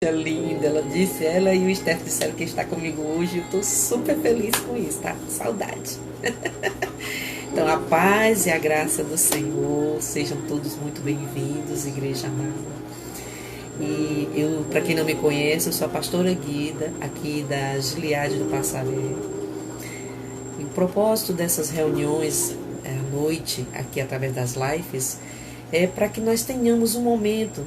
Linda, ela disse, ela e o Steph disseram que está comigo hoje. Eu estou super feliz com isso, tá? Saudade. Então, a paz e a graça do Senhor, sejam todos muito bem-vindos, igreja amada. E eu, para quem não me conhece, eu sou a pastora Guida, aqui da Gileade do Passaré. E o propósito dessas reuniões à noite, aqui através das lives, é para que nós tenhamos um momento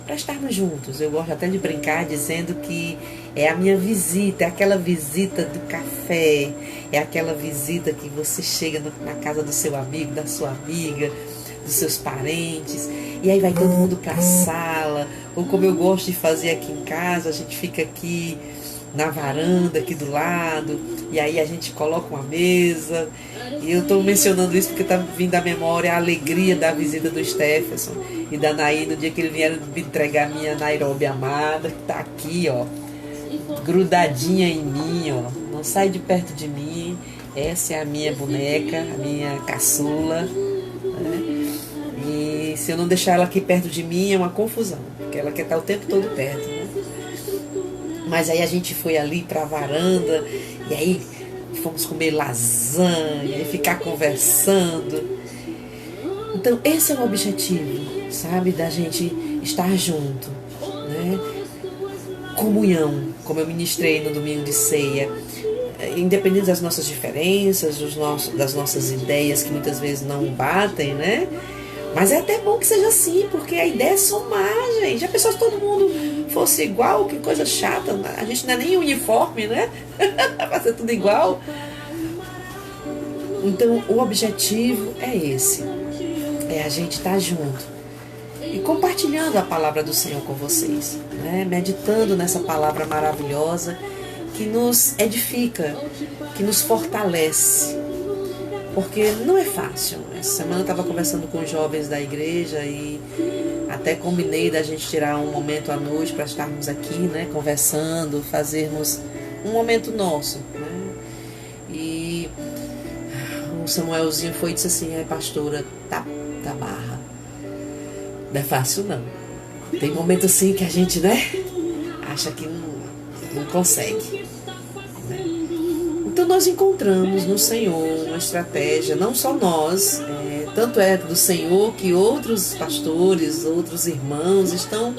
para estarmos juntos. Eu gosto até de brincar dizendo que é a minha visita, é aquela visita do café, é aquela visita que você chega na casa do seu amigo, da sua amiga, dos seus parentes, e aí vai todo mundo para a sala, ou como eu gosto de fazer aqui em casa, a gente fica aqui na varanda, aqui do lado, e aí a gente coloca uma mesa. E eu estou mencionando isso porque está vindo à memória a alegria da visita do Stephenson e da Naí no dia que eles vieram me entregar a minha Nairobi amada, que está aqui, ó, grudadinha em mim, ó, não sai de perto de mim. Essa é a minha boneca, a minha caçula, né? E se eu não deixar ela aqui perto de mim é uma confusão, porque ela quer estar o tempo todo perto, né? Mas aí a gente foi ali para a varanda, e aí fomos comer lasanha e ficar conversando. Então esse é o objetivo, sabe, da gente estar junto, né? Comunhão, como eu ministrei no domingo de ceia, independente das nossas diferenças, das nossas ideias que muitas vezes não batem, né? Mas é até bom que seja assim, porque a ideia é somar, gente. Já pensou se todo mundo fosse igual? Que coisa chata. A gente não é nem uniforme, né? Vai ser tudo igual. Então, o objetivo é esse. É a gente estar junto. E compartilhando a palavra do Senhor com vocês, né? Meditando nessa palavra maravilhosa que nos edifica, que nos fortalece. Porque não é fácil. Essa semana eu estava conversando com os jovens da igreja e até combinei da gente tirar um momento à noite para estarmos aqui, né, conversando, fazermos um momento nosso, né? E o Samuelzinho foi e disse assim: pastora, tá barra. Não é fácil não. Tem momento assim que a gente, né, acha que não consegue. Então nós encontramos no Senhor uma estratégia, não só nós, tanto é do Senhor que outros pastores, outros irmãos estão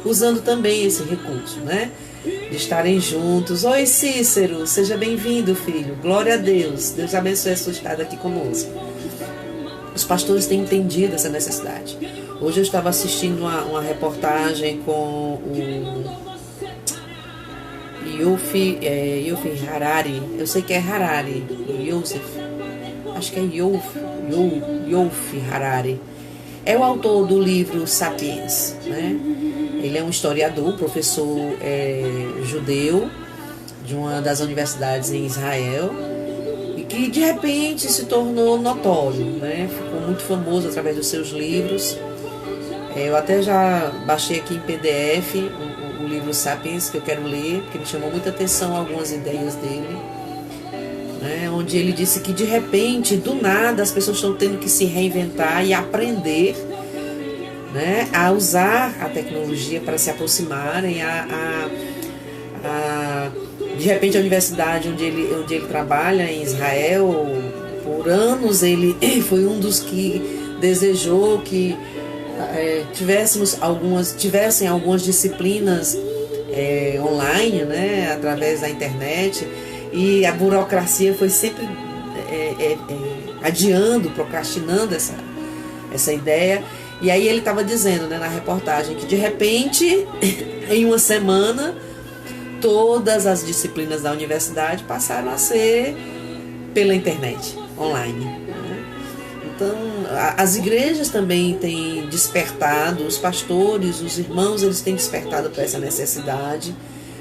usando também esse recurso, né? De estarem juntos. Oi Cícero, seja bem-vindo, filho. Glória a Deus. Deus abençoe a sua estada aqui conosco. Os pastores têm entendido essa necessidade. Hoje eu estava assistindo uma reportagem com o Yuval Harari, eu sei que é Harari, Yosef, acho que é Yuval Harari. É o autor do livro Sapiens, né? Ele é um historiador, professor judeu de uma das universidades em Israel e que de repente se tornou notório, né? Ficou muito famoso através dos seus livros. Eu até já baixei aqui em PDF o livro Sapiens, que eu quero ler, porque me chamou muita atenção algumas ideias dele, né? Onde ele disse que de repente, do nada, as pessoas estão tendo que se reinventar e aprender, né, a usar a tecnologia para se aproximarem. De repente, a universidade onde ele trabalha, em Israel, por anos, ele foi um dos que desejou que tivessem algumas disciplinas online, né, através da internet, e a burocracia foi sempre adiando, procrastinando essa ideia. E aí ele estava dizendo, né, na reportagem, que de repente, em uma semana, todas as disciplinas da universidade passaram a ser pela internet, online. Então, as igrejas também têm despertado, os pastores, os irmãos, eles têm despertado para essa necessidade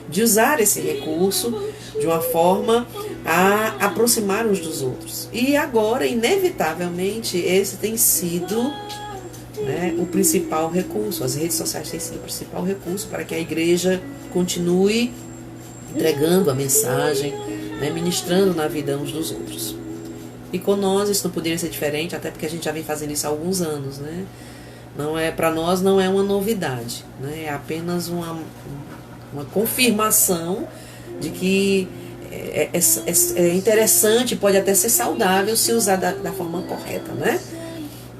de usar esse recurso de uma forma a aproximar uns dos outros. E agora, inevitavelmente, esse tem sido, né, o principal recurso. As redes sociais têm sido o principal recurso para que a igreja continue entregando a mensagem, né, ministrando na vida uns dos outros. E com nós isso não poderia ser diferente, até porque a gente já vem fazendo isso há alguns anos, né? Para nós não é uma novidade, né? É apenas uma confirmação de que é interessante, pode até ser saudável se usar da forma correta, né?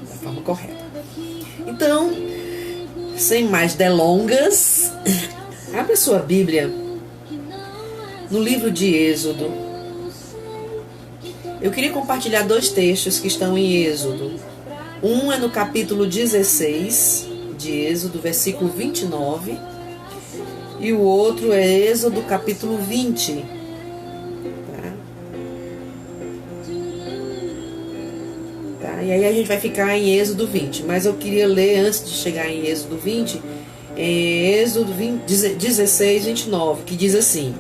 Da forma correta. Então, sem mais delongas, abre a sua Bíblia no livro de Êxodo. Eu queria compartilhar 2 textos que estão em Êxodo. Um é no capítulo 16 de Êxodo, versículo 29. E o outro é Êxodo, capítulo 20. Tá? E aí a gente vai ficar em Êxodo 20. Mas eu queria ler, antes de chegar em Êxodo 20, em Êxodo 16, 29, que diz assim: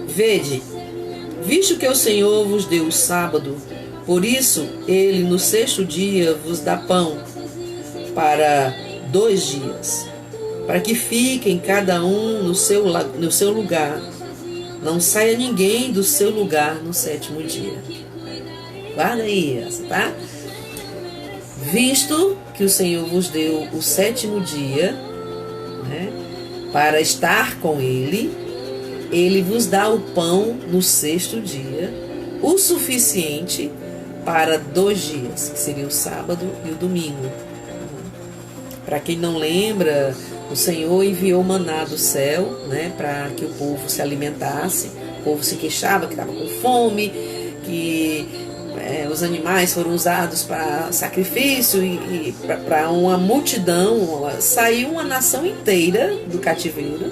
Vede, visto que o Senhor vos deu o sábado, por isso ele no 6º dia vos dá pão para 2 dias, para que fiquem cada um no seu lugar. Não saia ninguém do seu lugar no 7º dia. Guarda aí essa, tá? Visto que o Senhor vos deu o 7º dia, né, para estar com ele, ele vos dá o pão no 6º dia, o suficiente para 2 dias, que seria o sábado e o domingo. Para quem não lembra, o Senhor enviou maná do céu, né, para que o povo se alimentasse. O povo se queixava que estava com fome, que os animais foram usados para sacrifício e para uma multidão. Saiu uma nação inteira do cativeiro.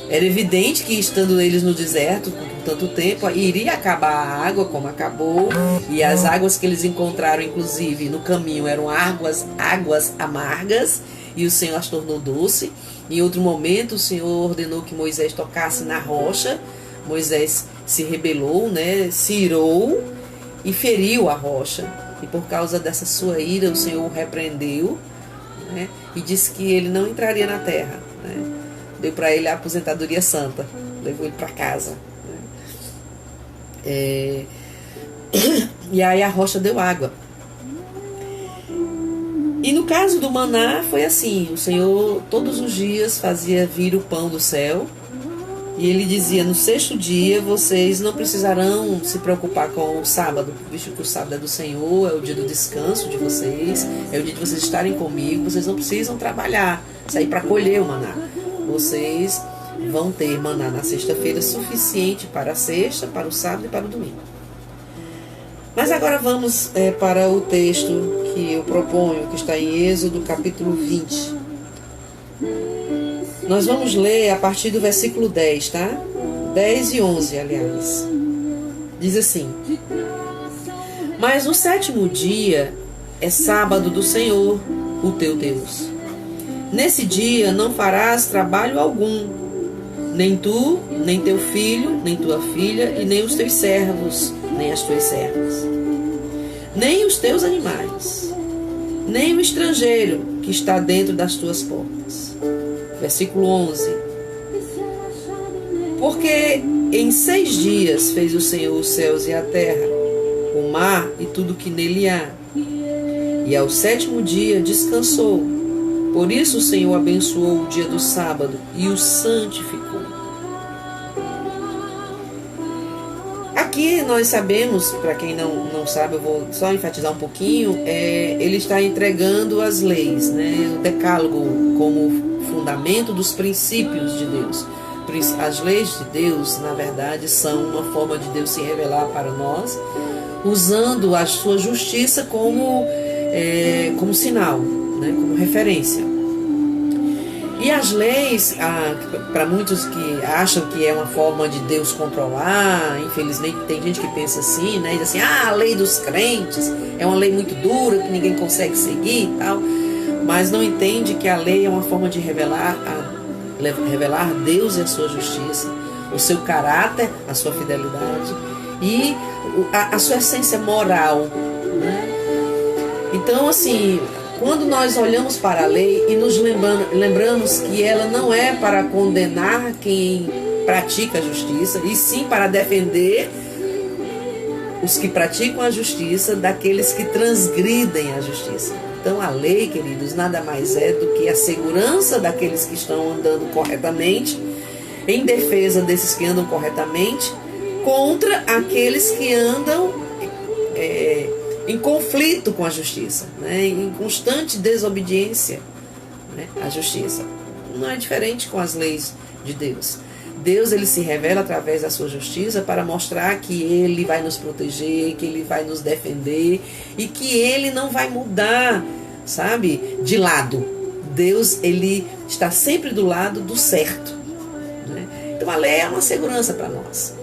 Era evidente que, estando eles no deserto por tanto tempo, iria acabar a água, como acabou, e as águas que eles encontraram, inclusive, no caminho, eram águas amargas, e o Senhor as tornou doce. Em outro momento, o Senhor ordenou que Moisés tocasse na rocha. Moisés se rebelou, né, se irou e feriu a rocha. E por causa dessa sua ira, o Senhor o repreendeu, né, e disse que ele não entraria na terra, né. Deu para ele a aposentadoria santa, levou ele para casa, né. E aí a rocha deu água. E no caso do maná foi assim: o Senhor todos os dias fazia vir o pão do céu, e ele dizia: no 6º dia vocês não precisarão se preocupar com o sábado, visto que o sábado é do Senhor, é o dia do descanso de vocês, é o dia de vocês estarem comigo, vocês não precisam trabalhar, sair para colher o maná. Vocês vão ter maná na sexta-feira suficiente para a sexta, para o sábado e para o domingo. Mas agora vamos para o texto que eu proponho, que está em Êxodo capítulo 20. Nós vamos ler a partir do versículo 10, tá? 10 e 11, aliás. Diz assim: Mas o 7º dia é sábado do Senhor, o teu Deus. Nesse dia não farás trabalho algum, nem tu, nem teu filho, nem tua filha, e nem os teus servos, nem as tuas servas, nem os teus animais, nem o estrangeiro que está dentro das tuas portas. Versículo 11. Porque em 6 dias fez o Senhor os céus e a terra, o mar e tudo que nele há, e ao 7º dia descansou. Por isso o Senhor abençoou o dia do sábado e o santificou. Aqui nós sabemos, para quem não sabe, eu vou só enfatizar um pouquinho, ele está entregando as leis, né, o decálogo como fundamento dos princípios de Deus. As leis de Deus, na verdade, são uma forma de Deus se revelar para nós, usando a sua justiça como sinal, né, como referência. E as leis, para muitos que acham que é uma forma de Deus controlar, infelizmente tem gente que pensa assim, né? Diz assim: a lei dos crentes é uma lei muito dura que ninguém consegue seguir e tal. Mas não entende que a lei é uma forma de revelar Deus e a sua justiça, o seu caráter, a sua fidelidade e a sua essência moral, né? Então, assim, quando nós olhamos para a lei e nos lembramos que ela não é para condenar quem pratica a justiça, e sim para defender os que praticam a justiça daqueles que transgridem a justiça. Então a lei, queridos, nada mais é do que a segurança daqueles que estão andando corretamente, em defesa desses que andam corretamente, contra aqueles que andam em conflito com a justiça, né? Em constante desobediência, né, à justiça. Não é diferente com as leis de Deus. Deus, ele se revela através da sua justiça para mostrar que ele vai nos proteger, que ele vai nos defender e que ele não vai mudar, sabe, de lado. Deus, ele está sempre do lado do certo, né? Então a lei é uma segurança para nós.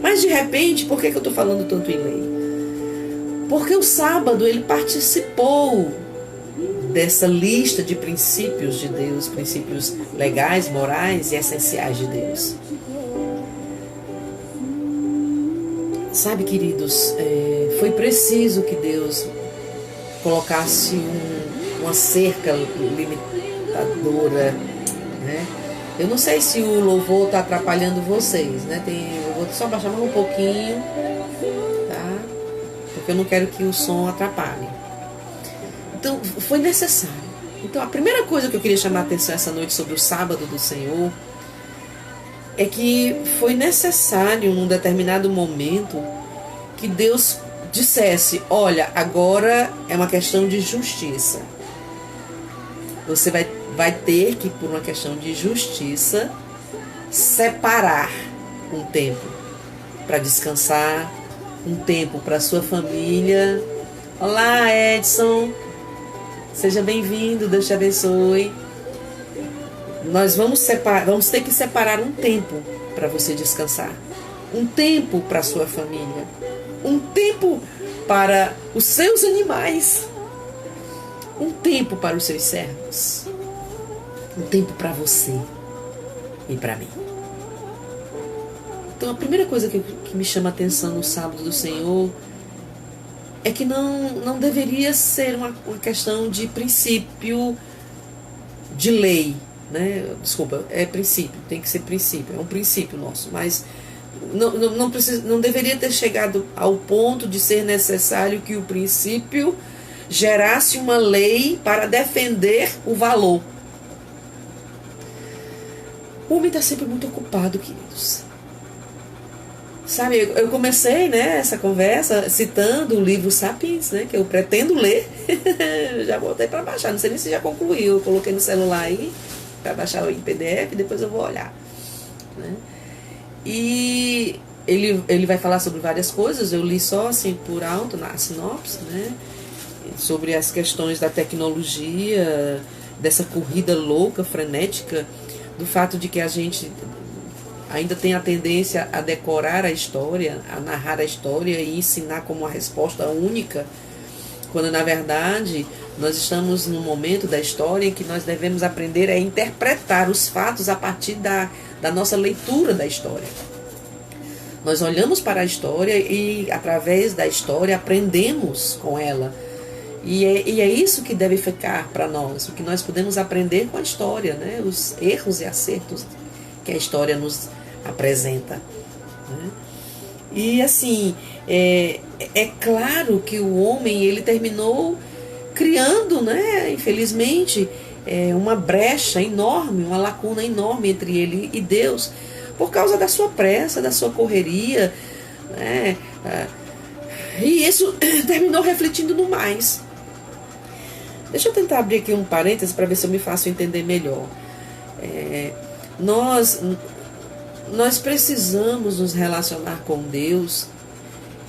Mas de repente, por que eu estou falando tanto em lei? Porque o sábado ele participou dessa lista de princípios de Deus, princípios legais, morais e essenciais de Deus. Sabe, queridos, foi preciso que Deus colocasse uma cerca limitadora, né? Eu não sei se o louvor está atrapalhando vocês, né? Eu vou só baixar um pouquinho, tá? Porque eu não quero que o som atrapalhe. Então, foi necessário. Então, a primeira coisa que eu queria chamar a atenção essa noite sobre o sábado do Senhor é que foi necessário, num determinado momento, que Deus dissesse: olha, agora é uma questão de justiça. Você vai ter que, por uma questão de justiça, separar um tempo para descansar, um tempo para sua família. Olá, Edson. Seja bem-vindo, Deus te abençoe. Nós vamos ter que separar um tempo para você descansar. Um tempo para sua família. Um tempo para os seus animais. Um tempo para os seus servos. Um tempo para você e para mim. Então a primeira coisa que me chama a atenção no sábado do Senhor é que não deveria ser uma questão de princípio, de lei, né? Desculpa, é princípio, tem que ser princípio, é um princípio nosso, mas não deveria ter chegado ao ponto de ser necessário que o princípio gerasse uma lei para defender o valor. O homem está sempre muito ocupado, queridos. Sabe, eu comecei, né, essa conversa citando o livro Sapiens, né, que eu pretendo ler. Já voltei para baixar, não sei nem se já concluiu. Eu coloquei no celular aí para baixar em PDF, depois eu vou olhar, né? E ele vai falar sobre várias coisas. Eu li só assim por alto na sinopse, né, sobre as questões da tecnologia, dessa corrida louca, frenética, do fato de que a gente ainda tem a tendência a decorar a história, a narrar a história e ensinar como uma resposta única, quando na verdade nós estamos num momento da história em que nós devemos aprender a interpretar os fatos a partir da nossa leitura da história. Nós olhamos para a história e através da história aprendemos com ela. E é isso que deve ficar para nós, o que nós podemos aprender com a história, né? Os erros e acertos que a história nos apresenta, né? E assim, é claro que o homem, ele terminou criando, né, infelizmente, uma brecha enorme, uma lacuna enorme entre ele e Deus, por causa da sua pressa, da sua correria, né? E isso terminou refletindo no mais. Deixa eu tentar abrir aqui um parênteses para ver se eu me faço entender melhor. Nós precisamos nos relacionar com Deus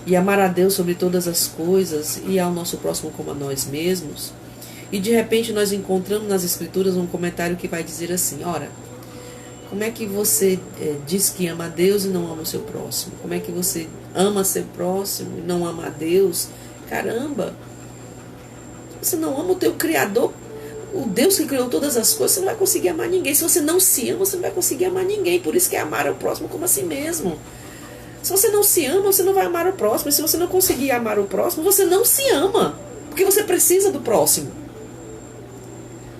e amar a Deus sobre todas as coisas e ao nosso próximo como a nós mesmos. E de repente nós encontramos nas Escrituras um comentário que vai dizer assim: ora, como é que você diz que ama a Deus e não ama o seu próximo? Como é que você ama seu próximo e não ama a Deus? Caramba! Você não ama o teu Criador, o Deus que criou todas as coisas, você não vai conseguir amar ninguém. Se você não se ama, você não vai conseguir amar ninguém. Por isso que é amar o próximo como a si mesmo. Se você não se ama, você não vai amar o próximo. E se você não conseguir amar o próximo, você não se ama. Porque você precisa do próximo.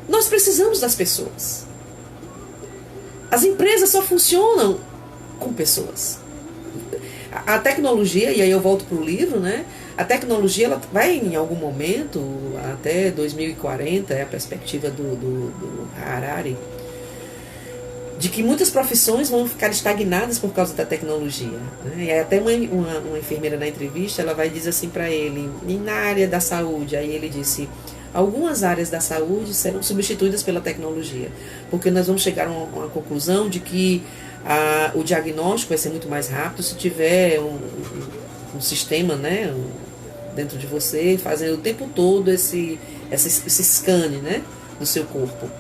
Nós precisamos das pessoas. As empresas só funcionam com pessoas. A tecnologia, e aí eu volto para o livro, né? a tecnologia ela vai em algum momento, até 2040, é a perspectiva do Harari, de que muitas profissões vão ficar estagnadas por causa da tecnologia. Né? E até uma enfermeira na entrevista, ela vai dizer assim para ele, e na área da saúde, aí ele disse, algumas áreas da saúde serão substituídas pela tecnologia, porque nós vamos chegar a uma conclusão de que o diagnóstico vai ser muito mais rápido se tiver um sistema, né, dentro de você, fazendo o tempo todo esse scan, né, do seu corpo.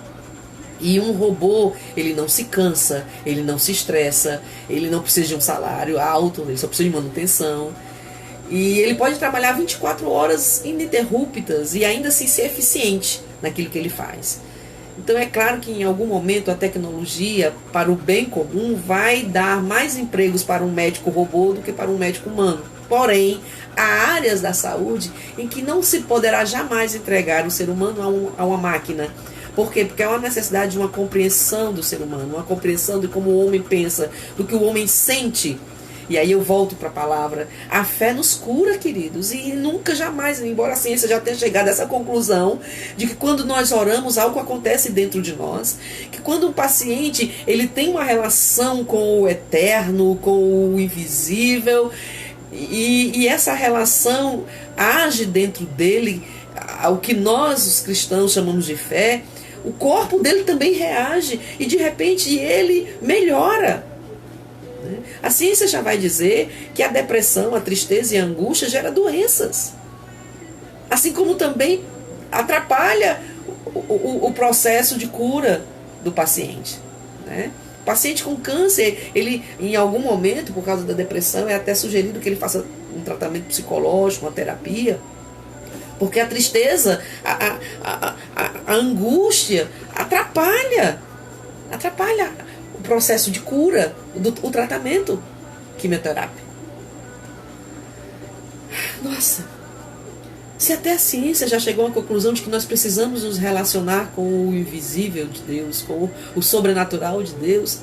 E um robô, ele não se cansa, ele não se estressa, ele não precisa de um salário alto, ele só precisa de manutenção. E ele pode trabalhar 24 horas ininterruptas e ainda assim ser eficiente naquilo que ele faz. Então é claro que em algum momento a tecnologia, para o bem comum, vai dar mais empregos para um médico robô do que para um médico humano. Porém, há áreas da saúde em que não se poderá jamais entregar o ser humano a uma máquina. Por quê? Porque é uma necessidade de uma compreensão do ser humano, uma compreensão de como o homem pensa, do que o homem sente. E aí eu volto para a palavra. A fé nos cura, queridos. E nunca, jamais, embora a ciência já tenha chegado a essa conclusão, de que quando nós oramos, algo acontece dentro de nós. Que quando um paciente ele tem uma relação com o eterno, com o invisível, e essa relação age dentro dele, ao que nós, os cristãos, chamamos de fé, o corpo dele também reage e de repente ele melhora. A ciência já vai dizer que a depressão, a tristeza e a angústia gera doenças. Assim como também atrapalha o processo de cura do paciente. Né? O paciente com câncer, ele em algum momento, por causa da depressão, é até sugerido que ele faça um tratamento psicológico, uma terapia. Porque a tristeza, a angústia atrapalha o processo de cura, o tratamento quimioterápico. Nossa, se até a ciência já chegou à conclusão de que nós precisamos nos relacionar com o invisível de Deus, com o sobrenatural de Deus,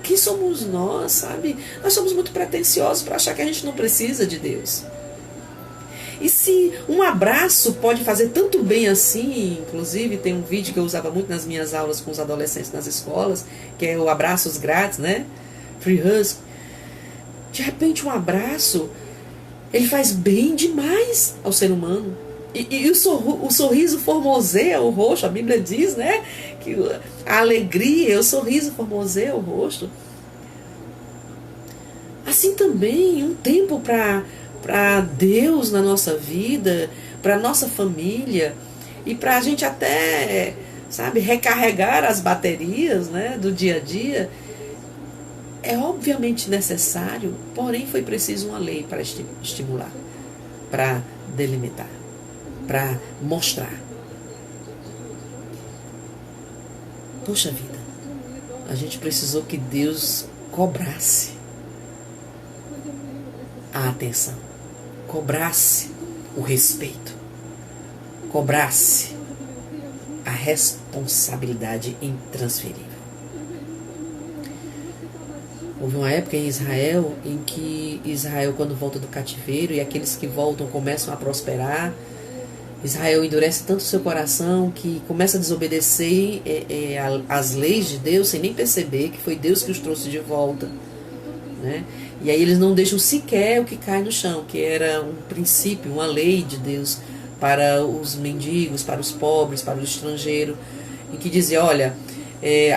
quem somos nós, sabe? Nós somos muito pretensiosos para achar que a gente não precisa de Deus. E se um abraço pode fazer tanto bem assim, inclusive tem um vídeo que eu usava muito nas minhas aulas com os adolescentes nas escolas, que é o abraços grátis, né? Free Hug. De repente um abraço, ele faz bem demais ao ser humano. E o sorriso formoseia o rosto, a Bíblia diz, né? Que a alegria, o sorriso formoseia o rosto. Assim também, um tempo para Deus na nossa vida, para nossa família e para a gente até, sabe, recarregar as baterias, né, do dia a dia, é obviamente necessário, porém foi preciso uma lei para estimular, para delimitar, para mostrar. Poxa vida, a gente precisou que Deus cobrasse a atenção, cobrasse o respeito, cobrasse a responsabilidade intransferível. Houve uma época em Israel em que Israel, quando volta do cativeiro e aqueles que voltam começam a prosperar, Israel endurece tanto o seu coração que começa a desobedecer as leis de Deus sem nem perceber que foi Deus que os trouxe de volta, né? E aí eles não deixam sequer o que cai no chão, que era um princípio, uma lei de Deus para os mendigos, para os pobres, para o estrangeiro, em que dizia, olha,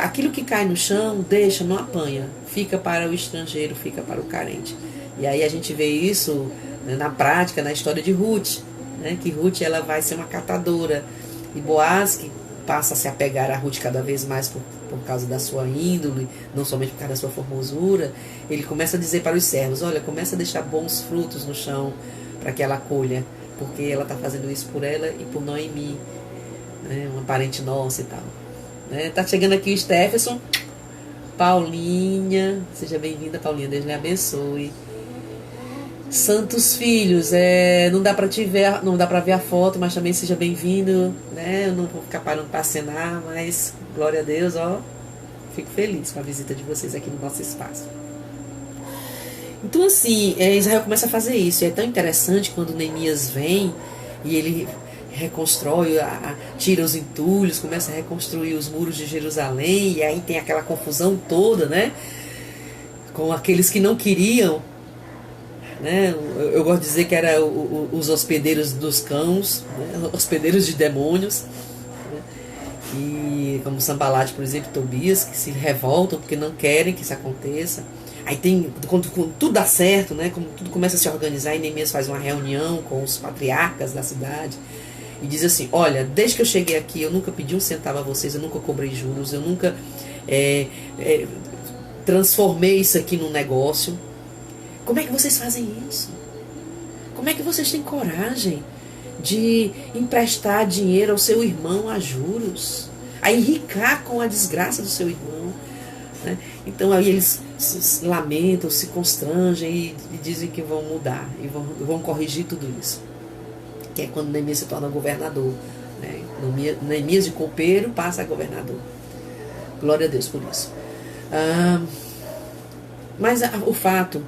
aquilo que cai no chão, deixa, não apanha, fica para o estrangeiro, fica para o carente. E aí a gente vê isso, né, na prática, na história de Ruth, né, que Ruth ela vai ser uma catadora, e Boaz, que passa a se apegar a Ruth cada vez mais por causa da sua índole, não somente por causa da sua formosura, ele começa a dizer para os servos, olha, começa a deixar bons frutos no chão para que ela colha, porque ela está fazendo isso por ela e por Noemi, né, uma parente nossa e tal. Né? Tá chegando aqui o Stephenson, Paulinha, seja bem-vinda, Paulinha, Deus lhe abençoe. Santos Filhos, não dá para ver a foto, mas também seja bem-vindo, né? Eu não vou ficar parando para acenar, mas glória a Deus, ó, fico feliz com a visita de vocês aqui no nosso espaço. Então assim, Israel começa a fazer isso. E é tão interessante quando Neemias vem e ele reconstrói, tira os entulhos, começa a reconstruir os muros de Jerusalém, e aí tem aquela confusão toda, né? Com aqueles que não queriam, né? Eu gosto de dizer que era os hospedeiros dos cães, né? Hospedeiros de demônios, né? E como Sambalate, por exemplo, Tobias, que se revoltam porque não querem que isso aconteça. Aí tem, quando tudo dá certo, né? Quando tudo começa a se organizar, e Neemias faz uma reunião com os patriarcas da cidade e diz assim: olha, desde que eu cheguei aqui, eu nunca pedi um centavo a vocês, eu nunca cobrei juros, eu nunca transformei isso aqui num negócio. Como é que vocês fazem isso? Como é que vocês têm coragem de emprestar dinheiro ao seu irmão a juros, a enricar com a desgraça do seu irmão, né? Então aí eles se lamentam, se constrangem e dizem que vão mudar e vão corrigir tudo isso, que é quando Neemias se torna governador, né? Neemias de copeiro passa a governador. Glória a Deus por isso. Mas o fato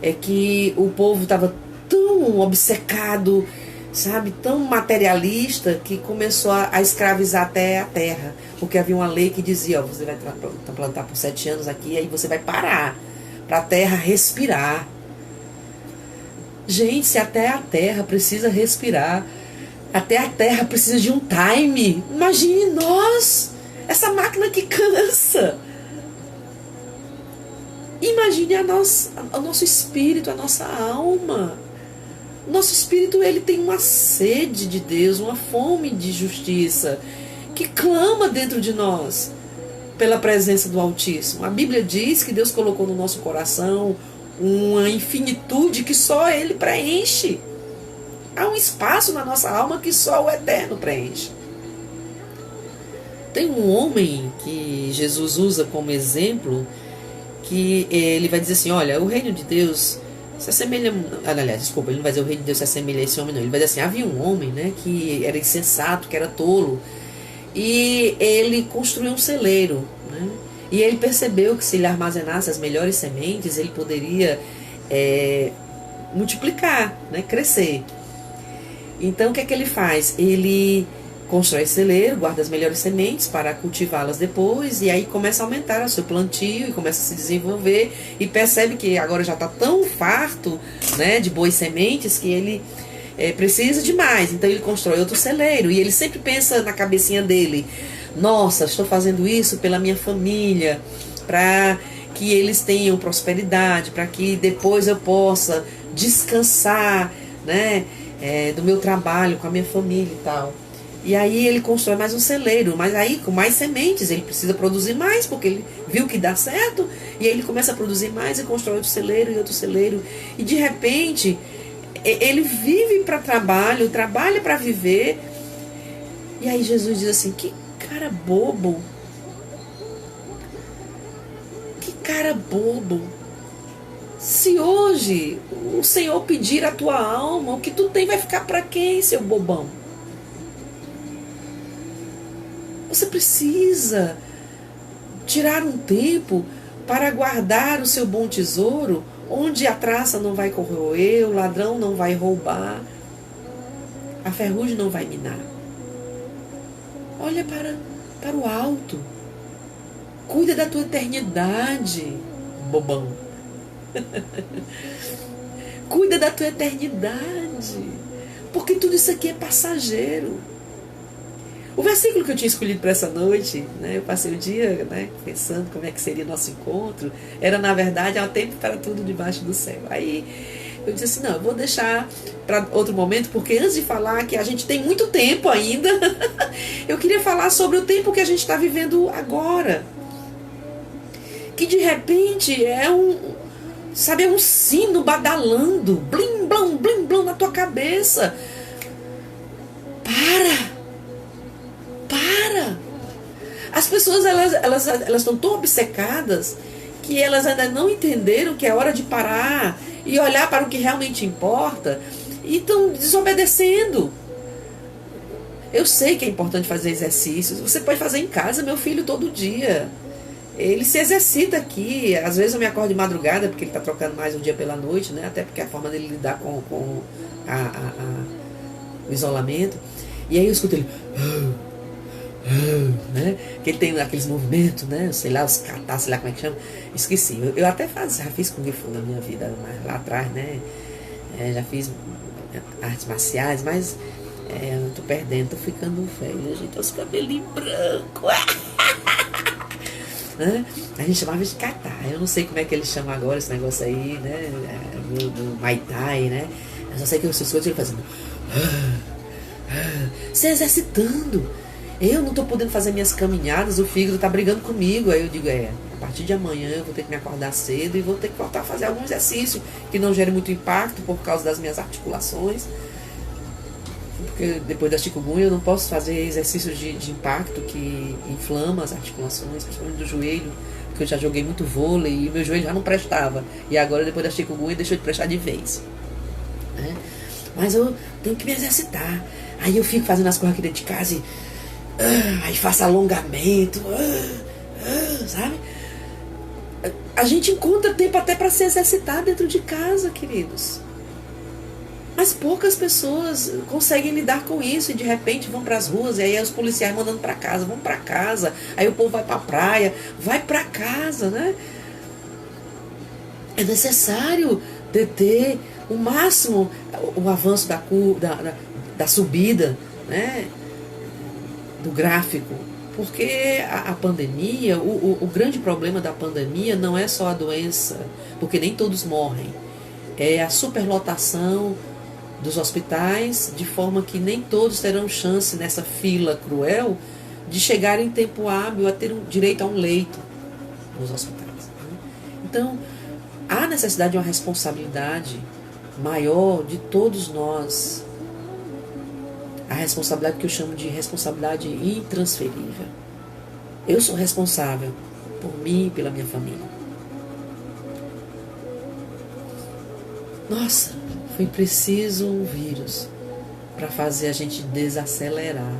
é que o povo estava tão obcecado, sabe, tão materialista, que começou a escravizar até a terra, porque havia uma lei que dizia: ó, você vai plantar por 7 anos aqui, aí você vai parar para a terra respirar. Gente, se até a terra precisa respirar, até a terra precisa de um time, imagine nós, essa máquina que cansa. Imagine o nosso espírito, a nossa alma. O nosso espírito, ele tem uma sede de Deus, uma fome de justiça, que clama dentro de nós pela presença do Altíssimo. A Bíblia diz que Deus colocou no nosso coração uma infinitude que só Ele preenche. Há um espaço na nossa alma que só o Eterno preenche. Tem um homem que Jesus usa como exemplo, que ele vai dizer assim: olha, o reino de Deus se assemelha... Aliás, desculpa, ele não vai dizer o reino de Deus se assemelha a esse homem, não. Ele vai dizer assim: havia um homem, né, que era insensato, que era tolo, e ele construiu um celeiro, né, e ele percebeu que se ele armazenasse as melhores sementes, ele poderia multiplicar, né, crescer. Então o que é que ele faz? Ele constrói celeiro, guarda as melhores sementes para cultivá-las depois, e aí começa a aumentar o seu plantio e começa a se desenvolver, e percebe que agora já está tão farto, né, de boas sementes, que ele precisa de mais. Então ele constrói outro celeiro, e ele sempre pensa na cabecinha dele: nossa, estou fazendo isso pela minha família, para que eles tenham prosperidade, para que depois eu possa descansar, né, do meu trabalho com a minha família e tal. E aí ele constrói mais um celeiro, mas aí com mais sementes, ele precisa produzir mais, porque ele viu que dá certo, e aí ele começa a produzir mais e constrói outro celeiro e outro celeiro, e de repente ele vive para trabalho, trabalha para viver. E aí Jesus diz assim: que cara bobo, que cara bobo, se hoje o Senhor pedir a tua alma, o que tu tem vai ficar para quem, seu bobão? Você precisa tirar um tempo para guardar o seu bom tesouro, onde a traça não vai corroer, o ladrão não vai roubar, a ferrugem não vai minar. Olha para o alto. Cuida da tua eternidade, bobão. Cuida da tua eternidade, porque tudo isso aqui é passageiro. O versículo que eu tinha escolhido para essa noite, né, eu passei o dia, né, pensando como é que seria nosso encontro, era, na verdade, há tempo para tudo debaixo do céu. Aí eu disse assim: não, eu vou deixar para outro momento, porque antes de falar que a gente tem muito tempo ainda, eu queria falar sobre o tempo que a gente está vivendo agora, que de repente é um sino badalando, blim, blum, blim, blum, na tua cabeça. Para! As pessoas, elas estão tão obcecadas que elas ainda não entenderam que é hora de parar e olhar para o que realmente importa, e estão desobedecendo. Eu sei que é importante fazer exercícios. Você pode fazer em casa, meu filho, todo dia. ele se exercita aqui. Às vezes eu me acordo de madrugada, porque ele está trocando mais o dia pela noite, né? Até porque é a forma dele lidar com o isolamento. E aí eu escuto ele, né? Que ele tem aqueles movimentos, né? Sei lá, os catar, sei lá como é que chama. Esqueci. Eu até já fiz Kung Fu na minha vida, mas lá atrás, né? Já fiz artes marciais, mas eu tô perdendo, tô ficando velha, gente. Os cabelinhos brancos. Né? A gente chamava de catar. Eu não sei como é que eles chamam agora esse negócio aí, né? Do Muay Thai, né? Eu só sei que eu escuto ele fazendo. Se exercitando. Eu não tô podendo fazer minhas caminhadas, o fígado tá brigando comigo. Aí eu digo, a partir de amanhã eu vou ter que me acordar cedo e vou ter que voltar a fazer algum exercício que não gere muito impacto por causa das minhas articulações. Porque depois da chikungunya eu não posso fazer exercícios de impacto que inflama as articulações, principalmente do joelho, porque eu já joguei muito vôlei e meu joelho já não prestava. E agora, depois da chikungunya, deixou de prestar de vez. Né? Mas eu tenho que me exercitar. Aí eu fico fazendo as coisas aqui dentro de casa e aí faço alongamento, sabe? A gente encontra tempo até para se exercitar dentro de casa, queridos. Mas poucas pessoas conseguem lidar com isso e de repente vão para as ruas e aí os policiais mandando para casa, vão para casa, aí o povo vai para a praia, vai para casa, né? É necessário deter o máximo o avanço da subida, né? Do gráfico, porque a pandemia, o grande problema da pandemia não é só a doença, porque nem todos morrem, é a superlotação dos hospitais, de forma que nem todos terão chance nessa fila cruel de chegar em tempo hábil a ter direito a um leito nos hospitais. Né? Então, há necessidade de uma responsabilidade maior de todos nós, a responsabilidade que eu chamo de responsabilidade intransferível. Eu sou responsável por mim e pela minha família. Nossa, foi preciso um vírus para fazer a gente desacelerar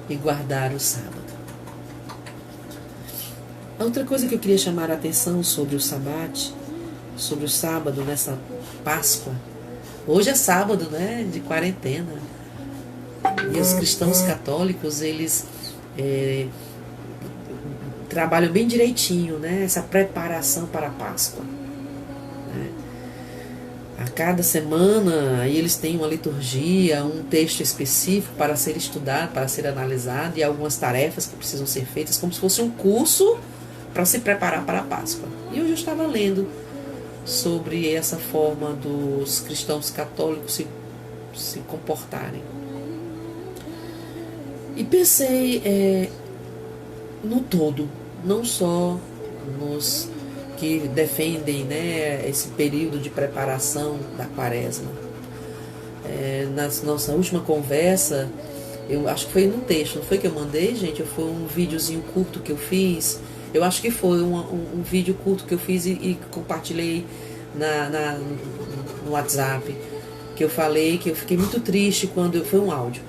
e guardar o sábado. A outra coisa que eu queria chamar a atenção sobre o sabate, sobre o sábado nessa Páscoa. Hoje é sábado, né, de quarentena. E os cristãos católicos, eles trabalham bem direitinho, né, essa preparação para a Páscoa. Né? A cada semana, aí eles têm uma liturgia, um texto específico para ser estudado, para ser analisado, e algumas tarefas que precisam ser feitas, como se fosse um curso para se preparar para a Páscoa. E hoje eu estava lendo sobre essa forma dos cristãos católicos se comportarem. E pensei no todo, não só nos que defendem, né, esse período de preparação da quaresma. Na nossa última conversa, eu acho que foi no texto, não foi que eu mandei, gente? Foi um videozinho curto que eu fiz. Eu acho que foi um vídeo curto que eu fiz e compartilhei no WhatsApp, que eu falei que eu fiquei muito triste quando... Foi um áudio.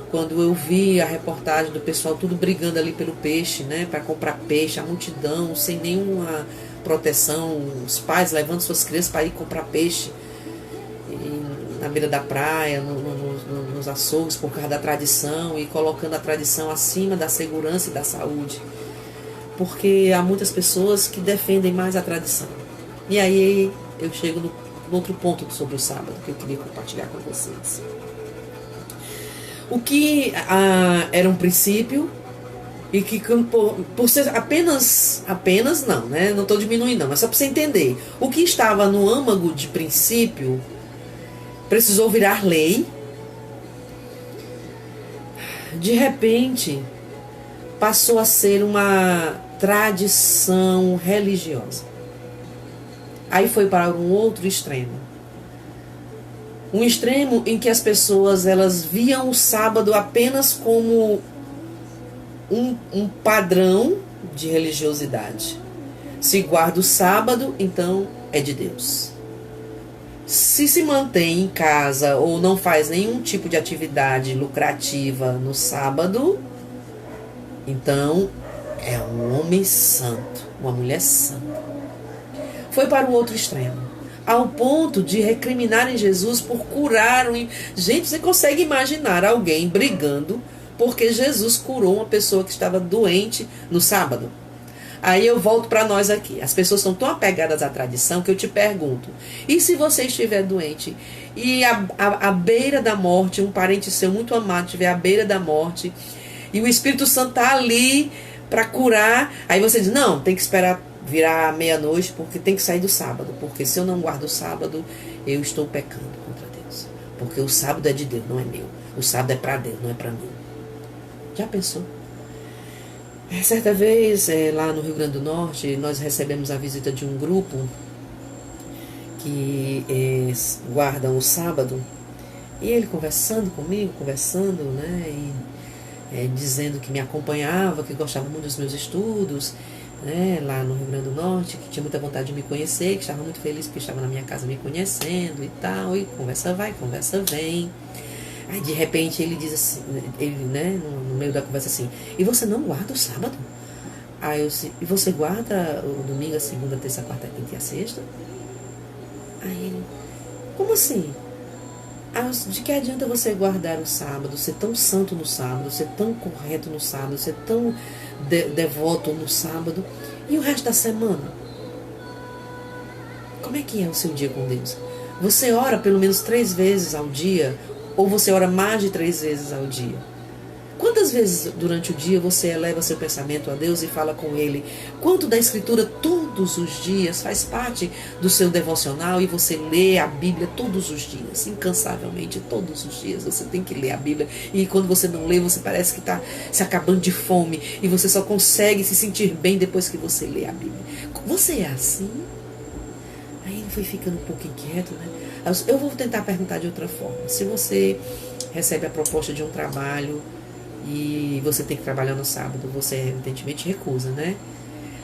Quando eu vi a reportagem do pessoal tudo brigando ali pelo peixe, né, para comprar peixe, a multidão, sem nenhuma proteção, os pais levando suas crianças para ir comprar peixe na beira da praia, nos açougues, por causa da tradição, e colocando a tradição acima da segurança e da saúde. Porque há muitas pessoas que defendem mais a tradição. E aí eu chego no outro ponto sobre o sábado, que eu queria compartilhar com vocês. O que era um princípio, e que por ser apenas não, né? Não estou diminuindo não, mas só para você entender. O que estava no âmago de princípio precisou virar lei. De repente, passou a ser uma tradição religiosa. Aí foi para um outro extremo. Um extremo em que as pessoas elas viam o sábado apenas como um padrão de religiosidade. Se guarda o sábado, então é de Deus. Se mantém em casa ou não faz nenhum tipo de atividade lucrativa no sábado, Então, é um homem santo, uma mulher santa. Foi para o outro extremo, ao ponto de recriminarem Jesus por curar um... Gente, você consegue imaginar alguém brigando porque Jesus curou uma pessoa que estava doente no sábado? Aí eu volto para nós aqui. As pessoas são tão apegadas à tradição que eu te pergunto: e se você estiver doente e à beira da morte, um parente seu muito amado estiver à beira da morte e o Espírito Santo está ali para curar, aí você diz: não, tem que esperar virar meia-noite porque tem que sair do sábado, porque se eu não guardo o sábado, eu estou pecando contra Deus, porque o sábado é de Deus, não é meu. O sábado é para Deus, não é para mim. Já pensou? Certa vez, lá no Rio Grande do Norte, nós recebemos a visita de um grupo que guardam o sábado, e ele conversando comigo, né, e dizendo que me acompanhava, que gostava muito dos meus estudos, né, lá no Rio Grande do Norte, que tinha muita vontade de me conhecer, que estava muito feliz porque estava na minha casa me conhecendo e tal, e conversa vai, conversa vem. Aí de repente ele diz assim, ele, né, no meio da conversa assim: e você não guarda o sábado? Aí eu disse: e você guarda o domingo, a segunda, a terça, a quarta, a quinta e a sexta? Aí ele: como assim? De que adianta você guardar o sábado, ser tão santo no sábado, ser tão correto no sábado, ser tão devoto no sábado, e o resto da semana? Como é que é o seu dia com Deus? Você ora pelo menos 3 vezes ao dia? Ou você ora mais de 3 vezes ao dia? Quantas vezes durante o dia você eleva seu pensamento a Deus e fala com Ele? Quanto da Escritura todos os dias faz parte do seu devocional e você lê a Bíblia todos os dias, incansavelmente, todos os dias você tem que ler a Bíblia, e quando você não lê, você parece que está se acabando de fome e você só consegue se sentir bem depois que você lê a Bíblia. Você é assim? Aí ele foi ficando um pouco inquieto, né? Eu vou tentar perguntar de outra forma. Se você recebe a proposta de um trabalho e você tem que trabalhar no sábado, você evidentemente recusa, né?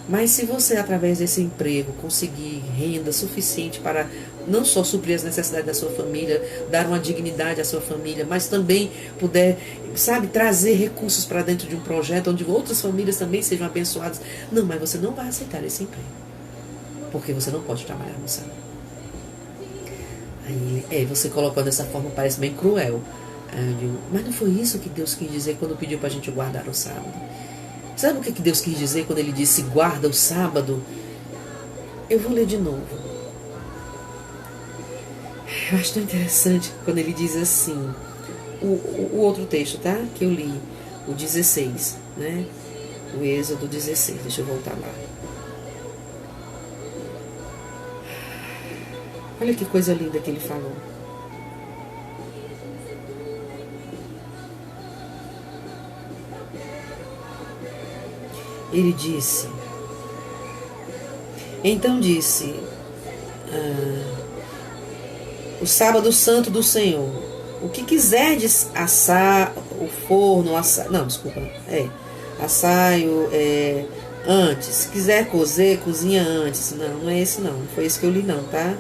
Mas se você, através desse emprego, conseguir renda suficiente para não só suprir as necessidades da sua família, dar uma dignidade à sua família, mas também puder, sabe, trazer recursos para dentro de um projeto onde outras famílias também sejam abençoadas. Não, mas você não vai aceitar esse emprego, porque você não pode trabalhar no sábado. Aí, você colocou dessa forma, parece bem cruel. Aí eu digo: mas não foi isso que Deus quis dizer quando pediu para a gente guardar o sábado? Sabe o que Deus quis dizer quando Ele disse guarda o sábado? Eu vou ler de novo. Eu acho tão interessante quando Ele diz assim, o outro texto, tá? Que eu li, o 16, né? O Êxodo 16, deixa eu voltar lá. Olha que coisa linda que ele falou. Ele disse: então disse, o sábado santo do Senhor, o que quiserdes assar o forno, assar, não, desculpa, assar antes, se quiser cozer, cozinha antes. Não é esse não foi esse que eu li não, tá?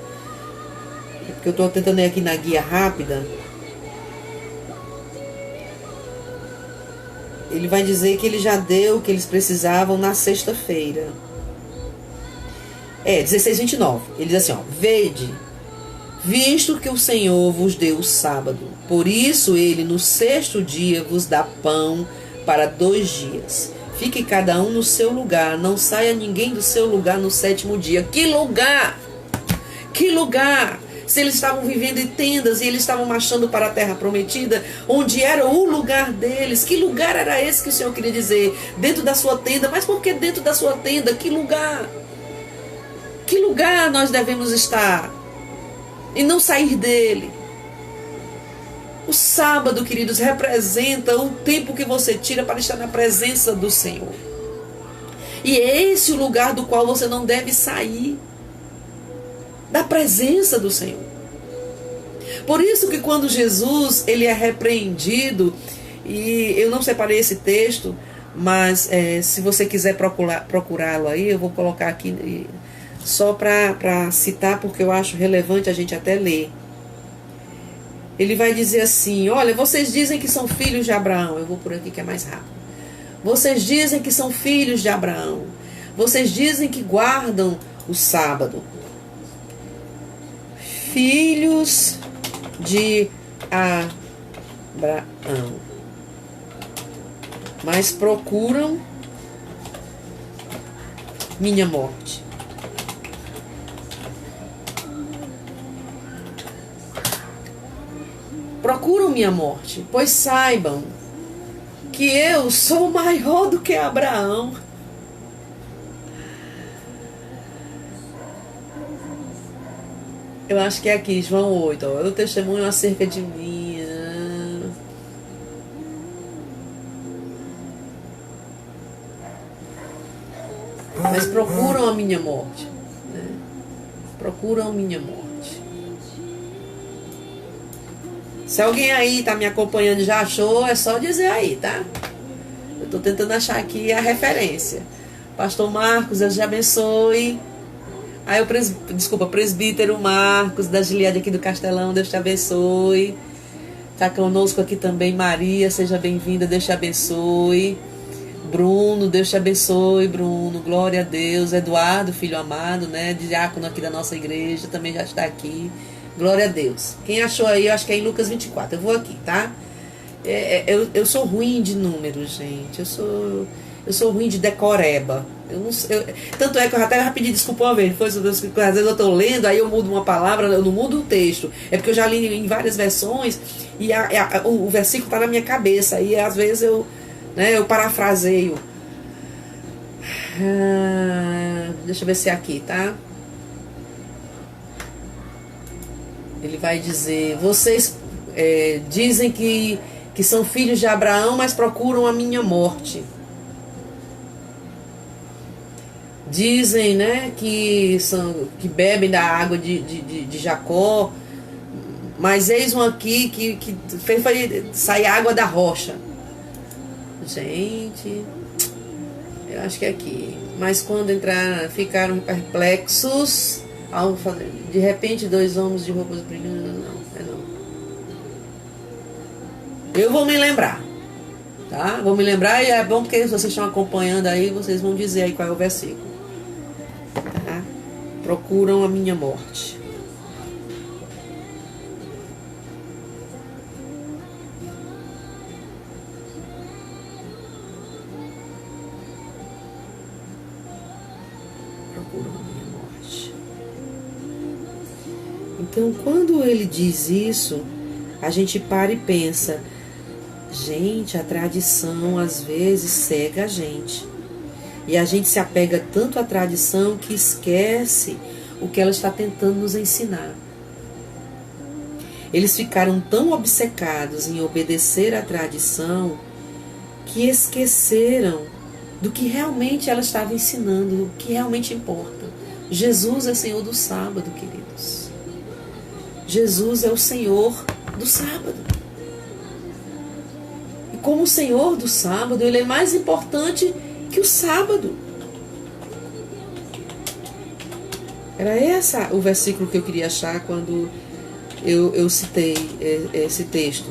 É porque eu estou tentando ir aqui na guia rápida. Ele vai dizer que ele já deu o que eles precisavam na sexta-feira. 16:29. Ele diz assim, ó: vede, visto que o Senhor vos deu o sábado, por isso ele no 6º dia vos dá pão para 2 dias. Fique cada um no seu lugar, não saia ninguém do seu lugar no 7º dia. Que lugar! Que lugar! Se eles estavam vivendo em tendas e eles estavam marchando para a terra prometida, onde era o lugar deles, que lugar era esse que o Senhor queria dizer? Dentro da sua tenda. Mas por que dentro da sua tenda? Que lugar? Que lugar nós devemos estar? E não sair dele. O sábado, queridos, representa o tempo que você tira para estar na presença do Senhor. E é esse o lugar do qual você não deve sair. Da presença do Senhor. Por isso que quando Jesus ele é repreendido, e eu não separei esse texto, mas se você quiser procurá-lo aí, eu vou colocar aqui só para citar, porque eu acho relevante a gente até ler. Ele vai dizer assim: olha, vocês dizem que são filhos de Abraão. Eu vou por aqui que é mais rápido. Vocês dizem que são filhos de Abraão. Vocês dizem que guardam o sábado. Filhos de Abraão. Mas procuram minha morte. Procuram minha morte, pois saibam que eu sou maior do que Abraão. Eu acho que é aqui, João 8, ó, eu testemunho acerca de mim. Mas procuram a minha morte, né? Procuram minha morte. Se alguém aí tá me acompanhando e já achou, é só dizer aí, tá? Eu tô tentando achar aqui a referência. Pastor Marcos, Deus te abençoe. Aí o presbítero Marcos, da Gileade aqui do Castelão, Deus te abençoe. Tá conosco aqui também Maria, seja bem-vinda, Deus te abençoe. Bruno, Deus te abençoe, Bruno, glória a Deus. Eduardo, filho amado, né, diácono aqui da nossa igreja, também já está aqui. Glória a Deus. Quem achou aí, eu acho que é em Lucas 24. Eu vou aqui, tá? Eu sou ruim de números, gente. Eu sou ruim de decoreba. Tanto é que eu até já pedi desculpa uma vez. Às vezes eu estou lendo, aí eu mudo uma palavra, eu não mudo o texto. É porque eu já li em várias versões e o versículo está na minha cabeça. E às vezes eu parafraseio. Deixa eu ver se é aqui, tá? Ele vai dizer, vocês dizem que são filhos de Abraão, mas procuram a minha morte. Dizem, né, que bebem da água de Jacó, mas eis um aqui que fez sair água da rocha. Gente, eu acho que é aqui. Mas quando entraram, ficaram perplexos. De repente, 2 homens de roupas brilhantes. Não. Eu vou me lembrar, tá? Vou me lembrar e é bom porque vocês estão acompanhando aí, vocês vão dizer aí qual é o versículo. Tá? Procuram a minha morte. Procuram a minha morte. Então, quando ele diz isso, a gente para e pensa, gente, a tradição às vezes cega a gente. E a gente se apega tanto à tradição que esquece o que ela está tentando nos ensinar. Eles ficaram tão obcecados em obedecer à tradição que esqueceram do que realmente ela estava ensinando, do que realmente importa. Jesus é Senhor do sábado, queridos. Jesus é o Senhor do sábado. E como o Senhor do sábado, Ele é mais importante que o sábado. Era esse o versículo que eu queria achar quando eu citei esse texto.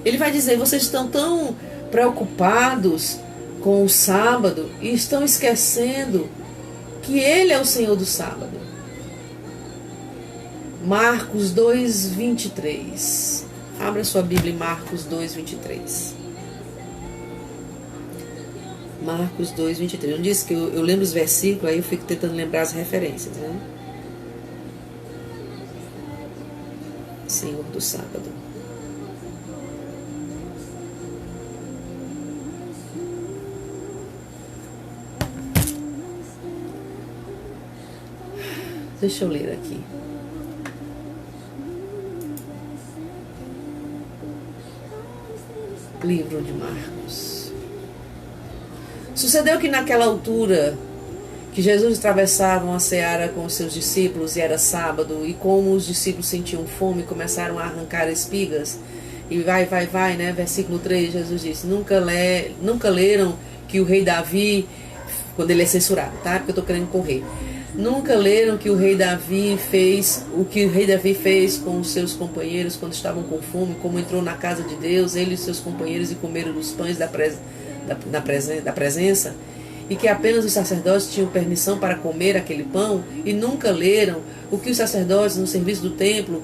Ele vai dizer, vocês estão tão preocupados com o sábado e estão esquecendo que Ele é o Senhor do sábado. Marcos 2:23. Abra sua Bíblia em Marcos 2:23. Marcos 2:23. Eu disse que eu lembro os versículos, aí eu fico tentando lembrar as referências, né? Senhor do sábado. Deixa eu ler aqui. Livro de Marcos. Sucedeu que naquela altura que Jesus atravessava uma seara com os seus discípulos e era sábado, e como os discípulos sentiam fome, começaram a arrancar espigas. E vai, né? Versículo 3, Jesus disse, nunca leram que o rei Davi, quando ele é censurado, tá? Porque eu estou querendo correr. Nunca leram que o rei Davi fez o que o rei Davi fez com os seus companheiros quando estavam com fome, como entrou na casa de Deus, ele e seus companheiros, e comeram dos pães da presença, e que apenas os sacerdotes tinham permissão para comer aquele pão? E nunca leram o que os sacerdotes no serviço do templo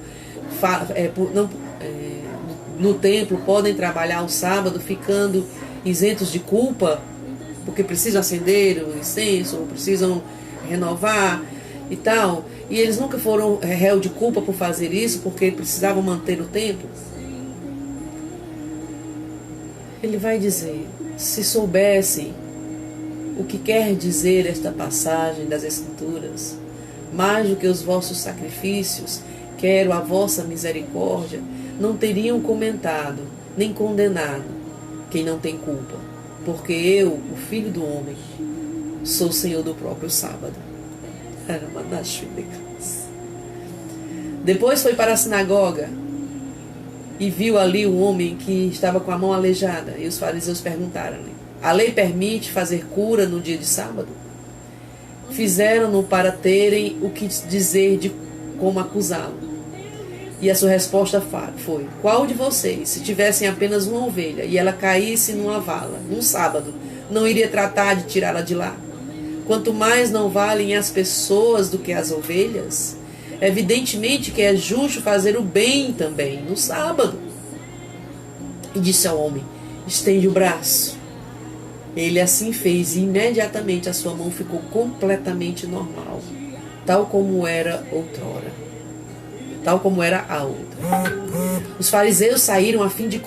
no templo podem trabalhar ao sábado, ficando isentos de culpa, porque precisam acender o incenso, ou precisam renovar e tal, e eles nunca foram réu de culpa por fazer isso, porque precisavam manter o templo? Ele vai dizer: se soubessem o que quer dizer esta passagem das Escrituras, mais do que os vossos sacrifícios, quero a vossa misericórdia, não teriam comentado, nem condenado quem não tem culpa, porque eu, o Filho do Homem, sou o Senhor do próprio sábado. Depois foi para a sinagoga e viu ali um homem que estava com a mão aleijada, e os fariseus perguntaram-lhe: a lei permite fazer cura no dia de sábado? Fizeram-no para terem o que dizer de como acusá-lo. E a sua resposta foi: qual de vocês, se tivessem apenas uma ovelha e ela caísse numa vala, num sábado, não iria tratar de tirá-la de lá? Quanto mais não valem as pessoas do que as ovelhas? Evidentemente que é justo fazer o bem também no sábado. E disse ao homem: estende o braço. Ele assim fez, e imediatamente a sua mão ficou completamente normal, tal como era outrora, tal como era a outra. Os fariseus saíram a fim de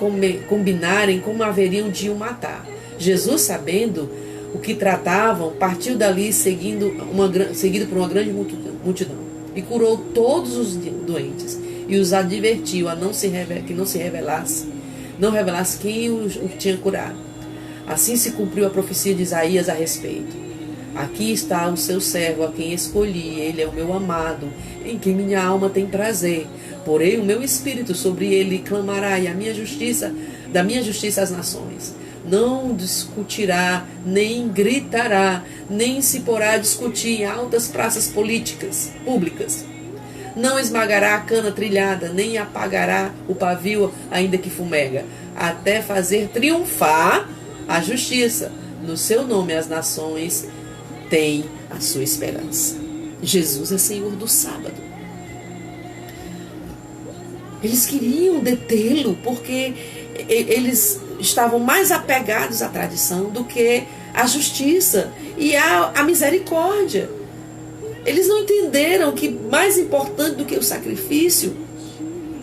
combinarem como haveriam de o matar. Jesus, sabendo o que tratavam, partiu dali seguido por uma grande multidão, e curou todos os doentes, e os advertiu a que não revelasse quem o tinha curado. Assim se cumpriu a profecia de Isaías a respeito: aqui está o seu servo, a quem escolhi, ele é o meu amado, em quem minha alma tem prazer. Porém o meu espírito sobre ele clamará, e da minha justiça às nações. Não discutirá, nem gritará, nem se porá a discutir em altas praças públicas. Não esmagará a cana trilhada, nem apagará o pavio, ainda que fumega, até fazer triunfar a justiça. No seu nome as nações têm a sua esperança. Jesus é Senhor do sábado. Eles queriam detê-lo porque eles estavam mais apegados à tradição do que à justiça e à misericórdia. Eles não entenderam que mais importante do que o sacrifício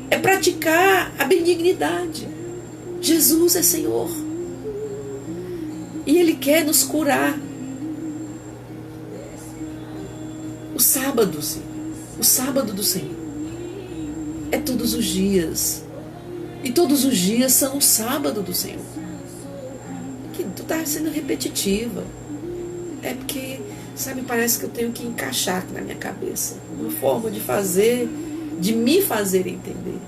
é praticar a benignidade. Jesus é Senhor. E Ele quer nos curar. O sábado do Senhor é todos os dias. E todos os dias são o sábado do Senhor. Que tu tá sendo repetitiva. É porque, sabe, parece que eu tenho que encaixar aqui na minha cabeça uma forma de me fazer entender.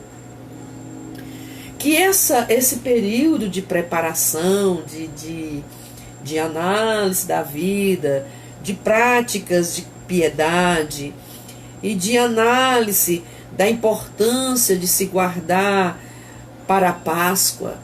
Que esse período de preparação, de análise da vida, de práticas de piedade e de análise da importância de se guardar para a Páscoa,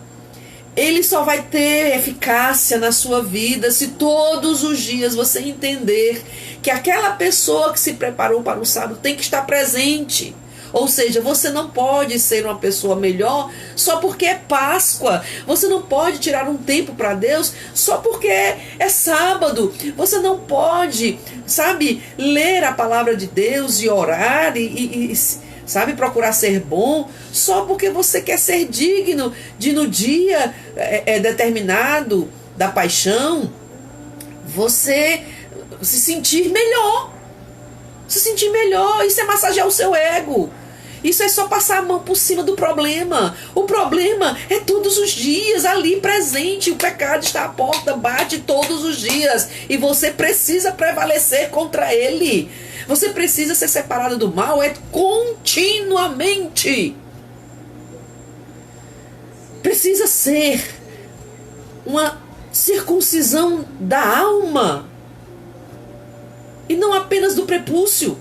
ele só vai ter eficácia na sua vida se todos os dias você entender que aquela pessoa que se preparou para o sábado tem que estar presente. Ou seja, você não pode ser uma pessoa melhor só porque é Páscoa. Você não pode tirar um tempo para Deus só porque é sábado. Você não pode, sabe, ler a palavra de Deus e orar e sabe, procurar ser bom só porque você quer ser digno de, no dia determinado da paixão, você se sentir melhor. Isso é massagear o seu ego. Isso é só passar a mão por cima do problema. O problema é todos os dias ali presente. O pecado está à porta, bate todos os dias. E você precisa prevalecer contra ele. Você precisa ser separado do mal continuamente. Precisa ser uma circuncisão da alma. E não apenas do prepúcio.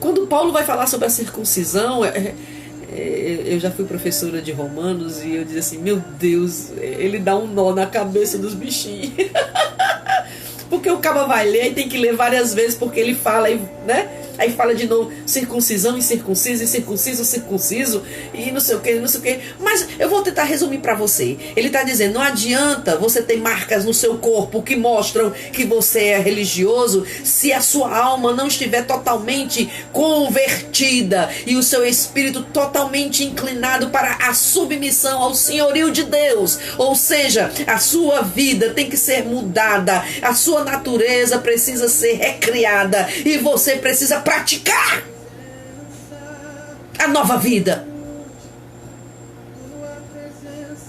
Quando Paulo vai falar sobre a circuncisão, eu já fui professora de Romanos e eu dizia assim, meu Deus, ele dá um nó na cabeça dos bichinhos. Porque o cabo vai ler e tem que ler várias vezes, porque ele fala, né? Aí fala de novo, circuncisão, incircunciso, incircunciso, circunciso, e não sei o que, não sei o que. Mas eu vou tentar resumir para você. Ele está dizendo, não adianta você ter marcas no seu corpo que mostram que você é religioso, se a sua alma não estiver totalmente convertida e o seu espírito totalmente inclinado para a submissão ao senhorio de Deus. Ou seja, a sua vida tem que ser mudada, a sua natureza precisa ser recriada e você precisa praticar a nova vida.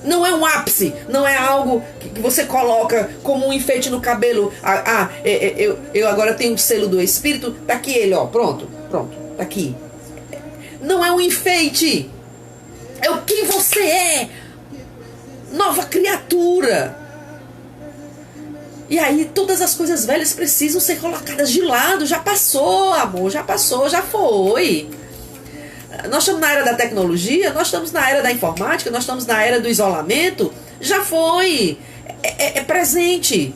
Não é um ápice, não é algo que você coloca como um enfeite no cabelo. Eu agora tenho o selo do Espírito, tá aqui ele, ó, pronto, tá aqui. Não é um enfeite, é o que você é, nova criatura. E aí todas as coisas velhas precisam ser colocadas de lado. Já passou, amor, já passou, já foi. Nós estamos na era da tecnologia, nós estamos na era da informática, nós estamos na era do isolamento. Já foi. É presente.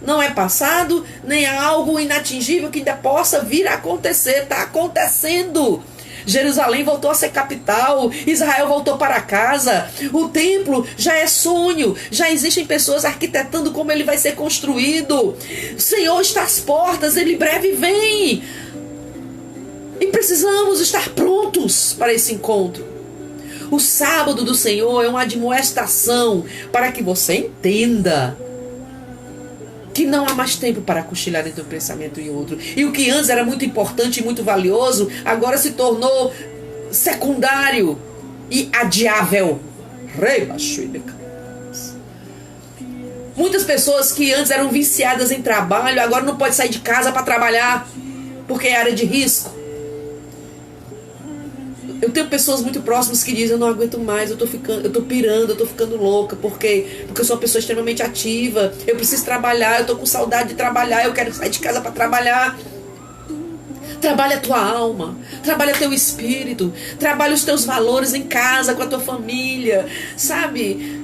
Não é passado, nem é algo inatingível que ainda possa vir a acontecer. Está acontecendo. Jerusalém voltou a ser capital, Israel voltou para casa, o templo já é sonho, já existem pessoas arquitetando como ele vai ser construído. O Senhor está às portas, ele breve vem. E precisamos estar prontos para esse encontro. O sábado do Senhor é uma admoestação para que você entenda que não há mais tempo para cochilar entre um pensamento e outro. E o que antes era muito importante e muito valioso, agora se tornou secundário e adiável. Muitas pessoas que antes eram viciadas em trabalho, agora não podem sair de casa para trabalhar, porque é área de risco. Eu tenho pessoas muito próximas que dizem, eu não aguento mais, eu tô pirando, eu tô ficando louca, porque eu sou uma pessoa extremamente ativa, eu preciso trabalhar, eu tô com saudade de trabalhar, eu quero sair de casa para trabalhar. Trabalha a tua alma, trabalha teu espírito, trabalha os teus valores em casa, com a tua família, sabe?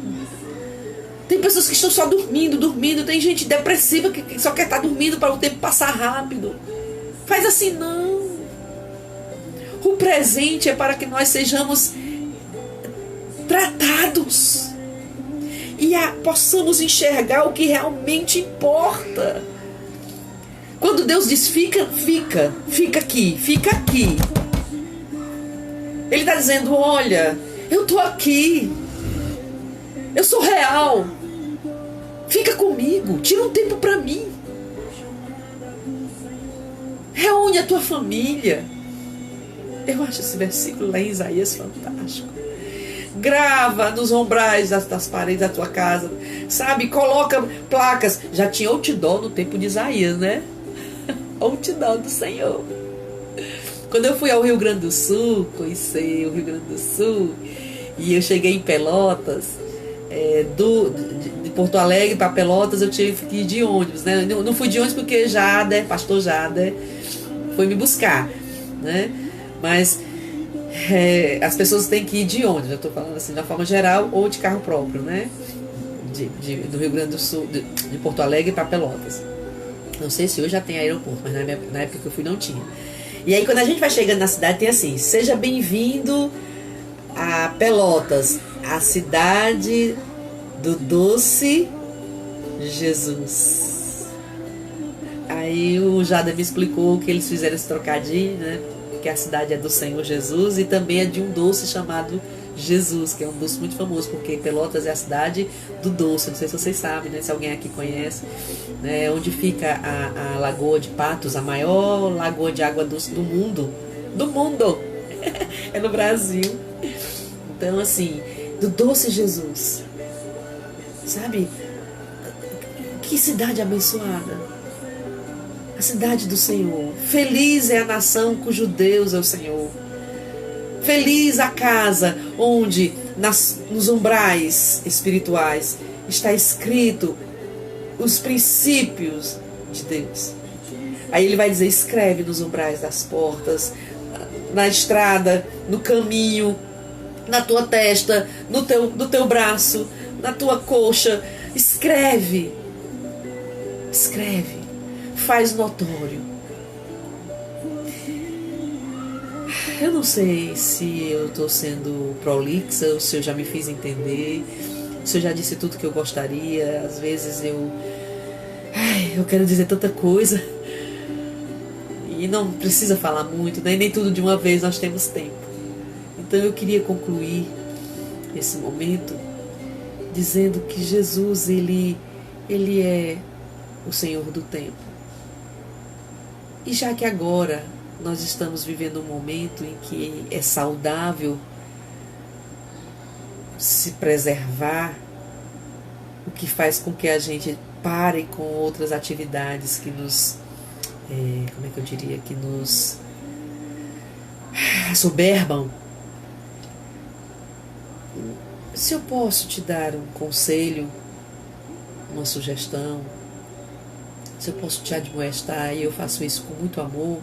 Tem pessoas que estão só dormindo, tem gente depressiva que só quer estar dormindo para o tempo passar rápido. Faz assim não. O presente é para que nós sejamos tratados e possamos enxergar o que realmente importa. Quando Deus diz fica aqui. Ele está dizendo, olha, eu estou aqui, eu sou real, fica comigo, tira um tempo para mim, reúne a tua família. Eu acho esse versículo lá em Isaías fantástico. Grava nos umbrais das paredes da tua casa, sabe? Coloca placas. Já tinha outdoor no tempo de Isaías, né? Outdoor do Senhor. Quando eu fui ao Rio Grande do Sul, conheci o Rio Grande do Sul, e eu cheguei em Pelotas, de Porto Alegre para Pelotas, eu tive que ir de ônibus, né? Não fui de ônibus porque pastor Jader, foi me buscar, né? Mas as pessoas têm que ir de ônibus, eu estou falando assim, de uma forma geral, ou de carro próprio, né? Do Rio Grande do Sul, de Porto Alegre para Pelotas. Não sei se hoje já tem aeroporto, mas na época que eu fui não tinha. E aí quando a gente vai chegando na cidade tem assim, seja bem-vindo a Pelotas, a cidade do doce Jesus. Aí o Jader me explicou que eles fizeram esse trocadilho, né? Que a cidade é do Senhor Jesus e também é de um doce chamado Jesus, que é um doce muito famoso, porque Pelotas é a cidade do doce, não sei se vocês sabem, né? Se alguém aqui conhece, né? Onde fica a Lagoa de Patos, a maior lagoa de água doce do mundo, é no Brasil. Então assim, do doce Jesus, sabe? Que cidade abençoada, a cidade do Senhor. Feliz é a nação cujo Deus é o Senhor. Feliz a casa onde nos umbrais espirituais está escrito os princípios de Deus. Aí ele vai dizer, escreve nos umbrais das portas, na estrada, no caminho, na tua testa, no teu braço, na tua coxa. Escreve. Escreve. Faz notório. Eu não sei se eu estou sendo prolixa, ou se eu já me fiz entender, se eu já disse tudo que eu gostaria. Às vezes eu quero dizer tanta coisa e não precisa falar muito, né? Nem tudo de uma vez, nós temos tempo. Então eu queria concluir esse momento dizendo que Jesus, ele é o Senhor do tempo. E já que agora nós estamos vivendo um momento em que é saudável se preservar, o que faz com que a gente pare com outras atividades que nos, que nos assoberbam. Se eu posso te dar um conselho, uma sugestão, se eu posso te admoestar, e eu faço isso com muito amor,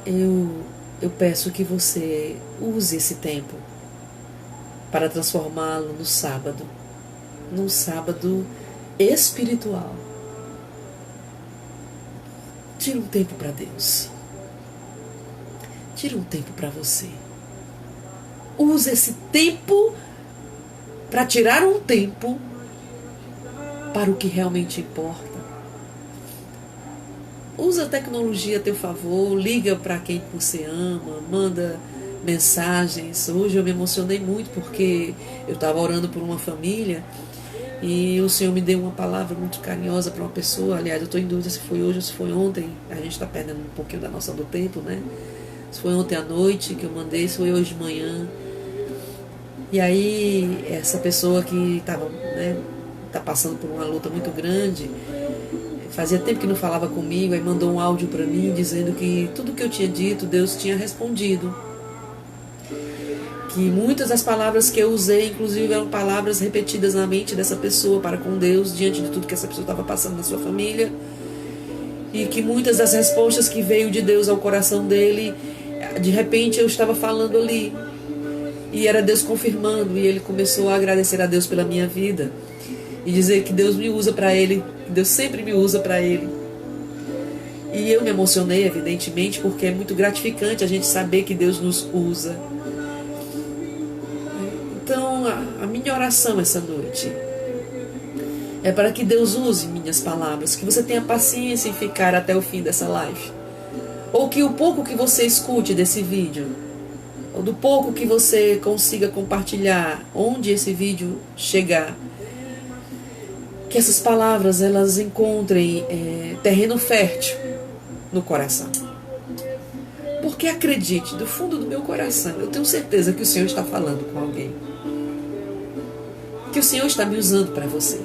eu peço que você use esse tempo para transformá-lo no sábado, num sábado espiritual. Tira um tempo para Deus. Tira um tempo para você. Use esse tempo para tirar um tempo para o que realmente importa. Usa a tecnologia a teu favor, liga para quem você ama, manda mensagens. Hoje eu me emocionei muito porque eu estava orando por uma família e o Senhor me deu uma palavra muito carinhosa para uma pessoa. Aliás, eu estou em dúvida se foi hoje ou se foi ontem. A gente está perdendo um pouquinho da noção do tempo, né? Se foi ontem à noite que eu mandei, se foi hoje de manhã. E aí, essa pessoa que estava, tá passando por uma luta muito grande, fazia tempo que não falava comigo, aí mandou um áudio para mim dizendo que tudo que eu tinha dito, Deus tinha respondido. Que muitas das palavras que eu usei, inclusive, eram palavras repetidas na mente dessa pessoa para com Deus, diante de tudo que essa pessoa estava passando na sua família. E que muitas das respostas que veio de Deus ao coração dele, de repente eu estava falando ali. E era Deus confirmando, e ele começou a agradecer a Deus pela minha vida. E dizer que Deus me usa para ele, que Deus sempre me usa para ele. E eu me emocionei, evidentemente, porque é muito gratificante a gente saber que Deus nos usa. Então, a minha oração essa noite é para que Deus use minhas palavras, que você tenha paciência em ficar até o fim dessa live. Ou que o pouco que você escute desse vídeo, ou do pouco que você consiga compartilhar onde esse vídeo chegar, que essas palavras elas encontrem terreno fértil no coração. Porque acredite, do fundo do meu coração, eu tenho certeza que o Senhor está falando com alguém. Que o Senhor está me usando para você.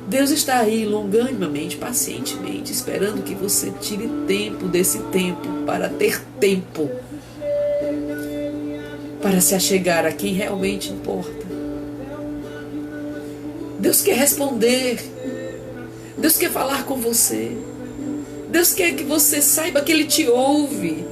Deus está aí longanimamente, pacientemente, esperando que você tire tempo desse tempo para ter tempo para se achegar a quem realmente importa. Deus quer responder. Deus quer falar com você. Deus quer que você saiba que Ele te ouve.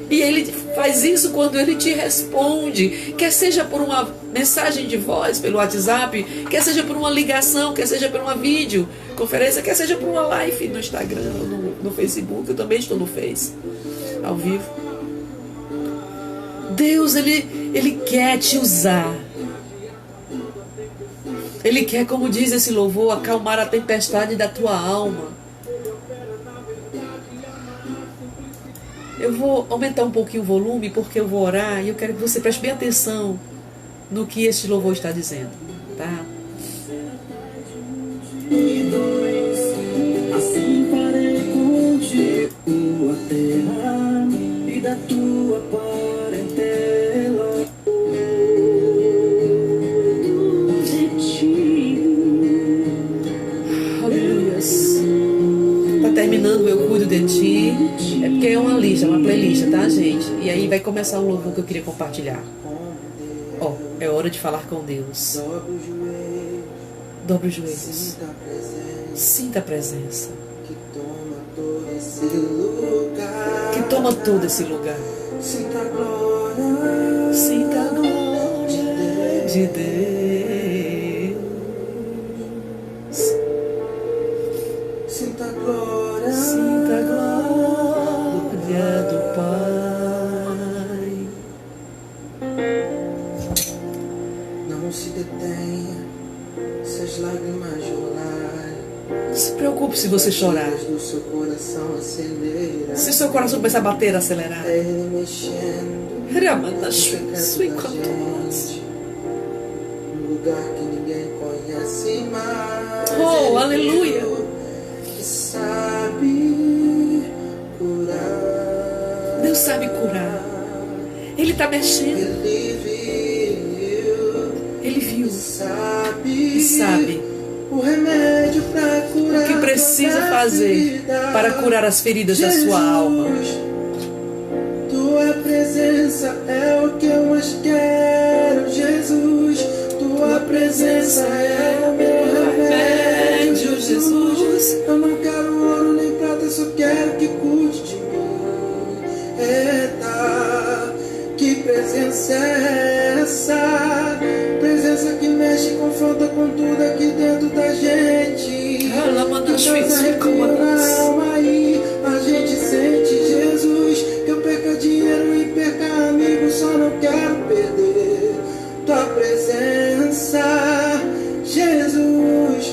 E Ele faz isso quando Ele te responde. Quer seja por uma mensagem de voz pelo WhatsApp, quer seja por uma ligação, quer seja por uma videoconferência, quer seja por uma live no Instagram, no Facebook. Eu também estou no Face, ao vivo. Deus, Ele quer te usar. Ele quer, como diz esse louvor, acalmar a tempestade da tua alma. Eu vou aumentar um pouquinho o volume porque eu vou orar e eu quero que você preste bem atenção no que este louvor está dizendo, tá? Assim farei contigo a terra e da tua parentela. Aleluias. Tá terminando Eu Cuido de Ti. É porque é uma lista, uma playlist, tá, gente? E aí vai começar o louvor que eu queria compartilhar. É hora de falar com Deus. Dobre os joelhos. Sinta a presença. Que toma todo esse lugar. Sinta a glória. Sinta a glória de Deus. Sinta a glória. Sinta a glória do Pai. Não se detenha, se as lágrimas rolarem. Não se preocupe se você chorar. Do seu coração acelerar. Se seu coração começar a bater, acelerar. É ele mexendo. No lugar que ninguém conhece mais. Oh, aleluia. Que sabe curar. Deus sabe curar. Ele está mexendo. Ele viu. E sabe o remédio para curar. O que precisa fazer para curar as feridas da sua alma. Tua presença é o que eu mais quero, Jesus. Tua presença é o meu remédio, Jesus. Eu não quero ouro nem prata, só quero que cuide de mim. Eita, que presença é essa? Presença que mexe e confronta com tudo aqui dentro da gente. Na alma aí, a gente sente, Jesus. Que eu perca dinheiro e perca amigos, só não quero perder tua presença, Jesus.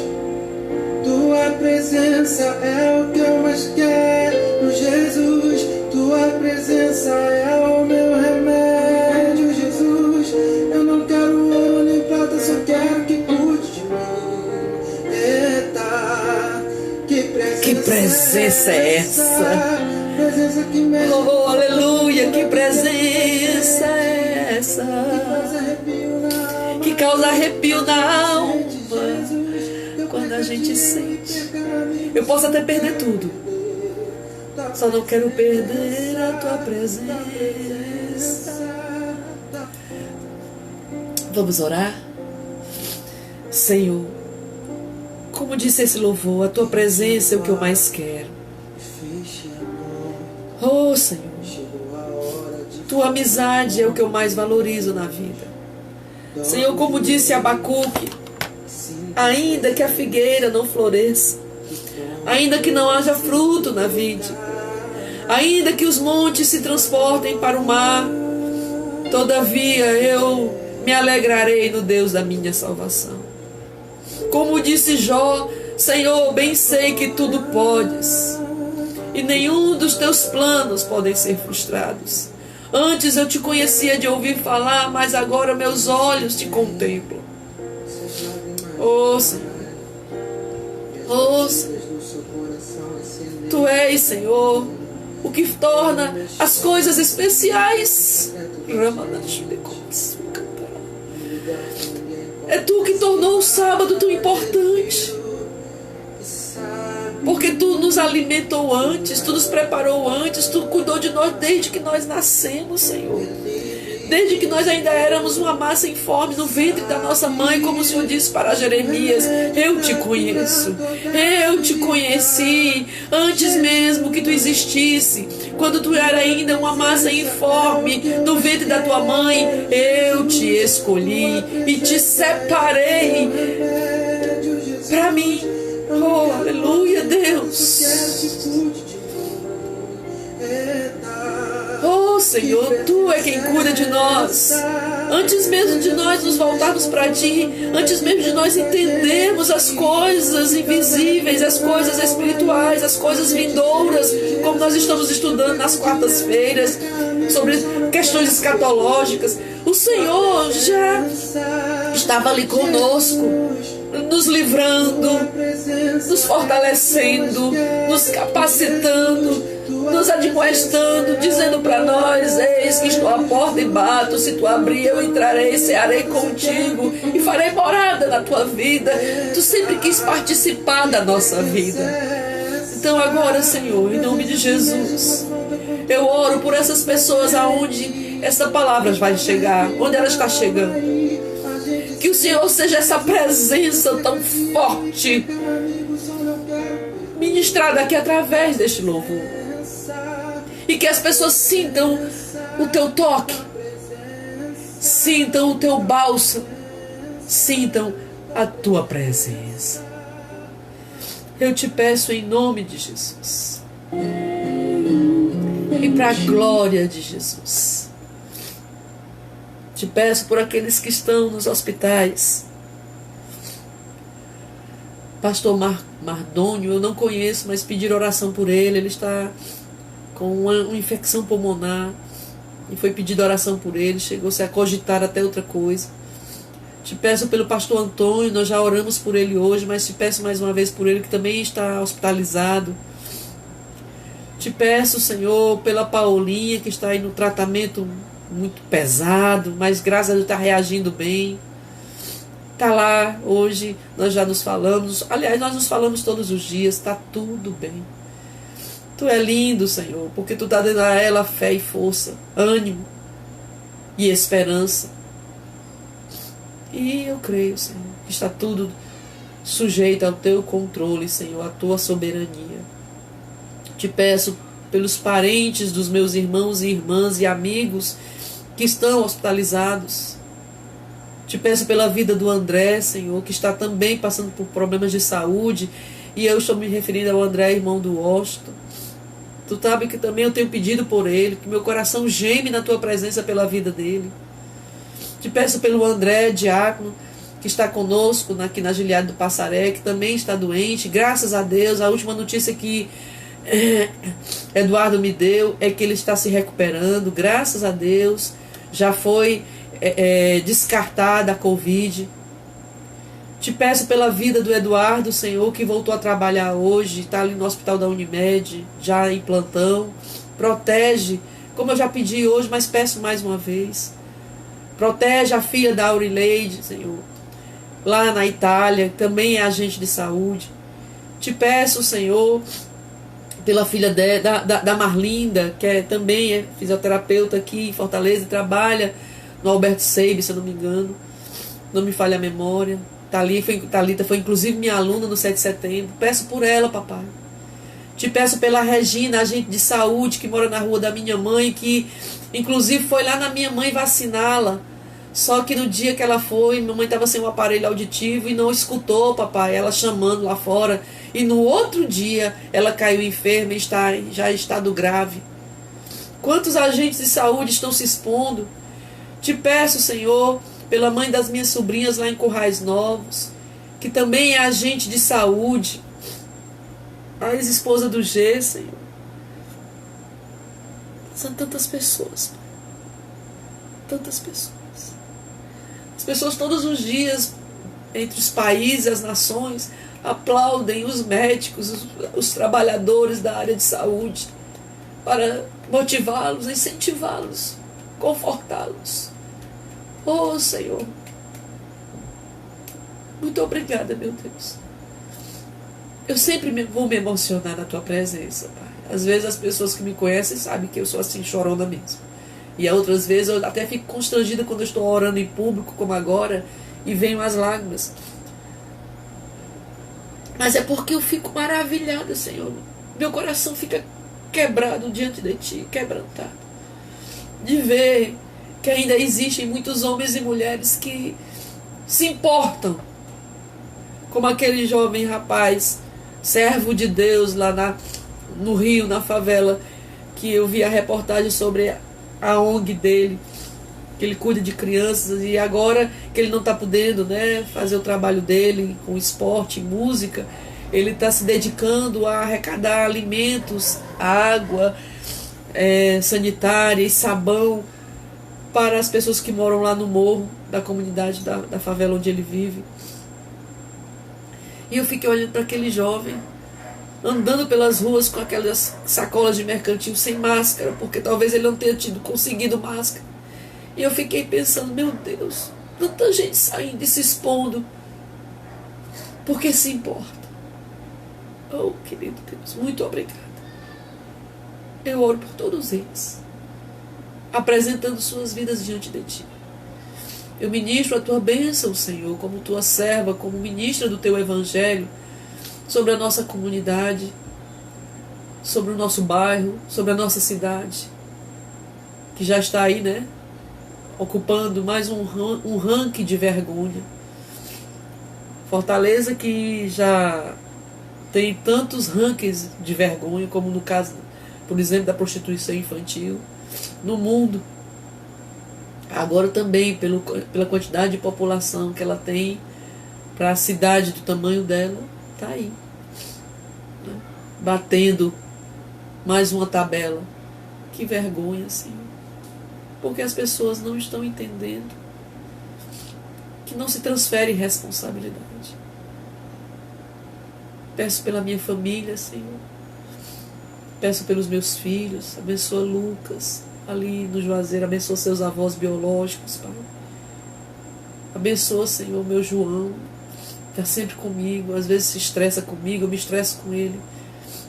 Tua presença é o que eu mais quero, Jesus. Tua presença é o meu remédio, Jesus. Eu não quero ouro nem prata, só quero que cuide de mim. Eita, que presença é essa? Presença que mexe. Oh, aleluia, que presença é essa? Que causa arrepio na alma. Quando a gente sente. Eu posso até perder tudo. Só não quero perder a tua presença. Vamos orar? Senhor, como disse esse louvor, a tua presença é o que eu mais quero. Oh, Senhor, tua amizade é o que eu mais valorizo na vida. Senhor, como disse Abacuque, ainda que a figueira não floresça, ainda que não haja fruto na vide, ainda que os montes se transportem para o mar, todavia eu me alegrarei no Deus da minha salvação. Como disse Jó, Senhor, bem sei que tudo podes, e nenhum dos teus planos podem ser frustrados. Antes eu te conhecia de ouvir falar, mas agora meus olhos te contemplam. Oh, Senhor. Oh, Senhor. Tu és, Senhor, o que torna as coisas especiais. É tu que tornou o sábado tão importante. Porque tu nos alimentou antes, tu nos preparou antes, tu cuidou de nós desde que nós nascemos, Senhor. Desde que nós ainda éramos uma massa informe no ventre da nossa mãe, como o Senhor disse para Jeremias, eu te conheço, eu te conheci antes mesmo que tu existisse. Quando tu era ainda uma massa informe no ventre da tua mãe, eu te escolhi e te separei para mim. Oh, aleluia, Deus. Oh, Senhor, tu é quem cuida de nós. Antes mesmo de nós nos voltarmos para ti, antes mesmo de nós entendermos as coisas invisíveis, as coisas espirituais, as coisas vindouras, como nós estamos estudando nas quartas-feiras, sobre questões escatológicas, o Senhor já estava ali conosco, nos livrando, nos fortalecendo, nos capacitando, nos admoestando, dizendo para nós, eis que estou à porta e bato, se tu abrir eu entrarei, cearei contigo e farei morada na tua vida. Tu sempre quis participar da nossa vida. Então agora, Senhor, em nome de Jesus, eu oro por essas pessoas aonde essa palavra vai chegar, onde ela está chegando. Que o Senhor seja essa presença tão forte ministrada aqui através deste louvor. E que as pessoas sintam o teu toque, sintam o teu bálsamo, sintam a tua presença. Eu te peço em nome de Jesus e para a glória de Jesus. Te peço por aqueles que estão nos hospitais. Pastor Mardônio, eu não conheço, mas pedir oração por ele. Ele está com uma infecção pulmonar e foi pedida oração por ele. Chegou-se a cogitar até outra coisa. Te peço pelo pastor Antônio, nós já oramos por ele hoje, mas te peço mais uma vez por ele que também está hospitalizado. Te peço, Senhor, pela Paulinha que está aí no tratamento muito pesado, mas graças a Deus está reagindo bem. Está lá hoje, nós já nos falamos, aliás, nós nos falamos todos os dias, está tudo bem. Tu é lindo, Senhor, porque tu está dando a ela fé e força, ânimo e esperança. E eu creio, Senhor, que está tudo sujeito ao teu controle, Senhor, à tua soberania. Te peço pelos parentes dos meus irmãos e irmãs e amigos que estão hospitalizados. Te peço pela vida do André, Senhor, que está também passando por problemas de saúde. E eu estou me referindo ao André, irmão do Washington. Tu sabe que também eu tenho pedido por ele, que meu coração geme na tua presença pela vida dele. Te peço pelo André, diácono, que está conosco aqui na Gileade do Passaré, que também está doente. Graças a Deus, a última notícia que Eduardo me deu é que ele está se recuperando. Graças a Deus, já foi descartada a Covid. Te peço pela vida do Eduardo, Senhor, que voltou a trabalhar hoje, está ali no hospital da Unimed, já em plantão. Protege, como eu já pedi hoje, mas peço mais uma vez. Protege a filha da Aurileide, Senhor, lá na Itália, que também é agente de saúde. Te peço, Senhor, pela filha da Marlinda, que também é fisioterapeuta aqui em Fortaleza, e trabalha no Alberto Seib, se eu não me engano, não me falha a memória. Thalita foi inclusive minha aluna no 7 de setembro. Peço por ela, papai. Te peço pela Regina, agente de saúde, que mora na rua da minha mãe, que inclusive foi lá na minha mãe vaciná-la. Só que no dia que ela foi, minha mãe estava sem um aparelho auditivo e não escutou, papai, ela chamando lá fora. E no outro dia ela caiu enferma e já em estado grave. Quantos agentes de saúde estão se expondo? Te peço, Senhor, pela mãe das minhas sobrinhas lá em Currais Novos, que também é agente de saúde, a ex-esposa do G, Senhor. São tantas pessoas, Pai. Tantas pessoas. As pessoas todos os dias, entre os países e as nações, aplaudem os médicos, os trabalhadores da área de saúde, para motivá-los, incentivá-los, confortá-los. Oh, Senhor, muito obrigada, meu Deus. Eu sempre vou me emocionar na tua presença, Pai. Às vezes as pessoas que me conhecem sabem que eu sou assim, chorona mesmo. E outras vezes eu até fico constrangida quando eu estou orando em público, como agora, e venham as lágrimas. Mas é porque eu fico maravilhada, Senhor. Meu coração fica quebrado diante de Ti, quebrantado. De ver que ainda existem muitos homens e mulheres que se importam. Como aquele jovem rapaz, servo de Deus lá no Rio, na favela, que eu vi a reportagem sobre a ONG dele, que ele cuida de crianças, e agora que ele não está podendo, né, fazer o trabalho dele com esporte e música, ele está se dedicando a arrecadar alimentos, água sanitária e sabão para as pessoas que moram lá no morro da comunidade da favela onde ele vive. E eu fiquei olhando para aquele jovem andando pelas ruas com aquelas sacolas de mercantil sem máscara, porque talvez ele não tenha conseguido máscara. E eu fiquei pensando, meu Deus, tanta gente saindo e se expondo porque se importa. Oh, querido Deus, muito obrigada. Eu oro por todos eles, apresentando suas vidas diante de Ti. Eu ministro a tua bênção, Senhor, como tua serva, como ministra do teu evangelho, sobre a nossa comunidade, sobre o nosso bairro, sobre a nossa cidade, que já está aí, né, ocupando mais um ranking de vergonha. Fortaleza que já tem tantos rankings de vergonha, como no caso, por exemplo, da prostituição infantil, no mundo. Agora também, pela quantidade de população que ela tem, para a cidade do tamanho dela, está aí, né? Batendo mais uma tabela. Que vergonha, Senhor. Porque as pessoas não estão entendendo que não se transfere responsabilidade. Peço pela minha família, Senhor. Peço pelos meus filhos. Abençoa Lucas ali no Juazeiro. Abençoa seus avós biológicos, Pai. Abençoa, Senhor, meu João. Está sempre comigo. Às vezes se estressa comigo, eu me estresso com ele.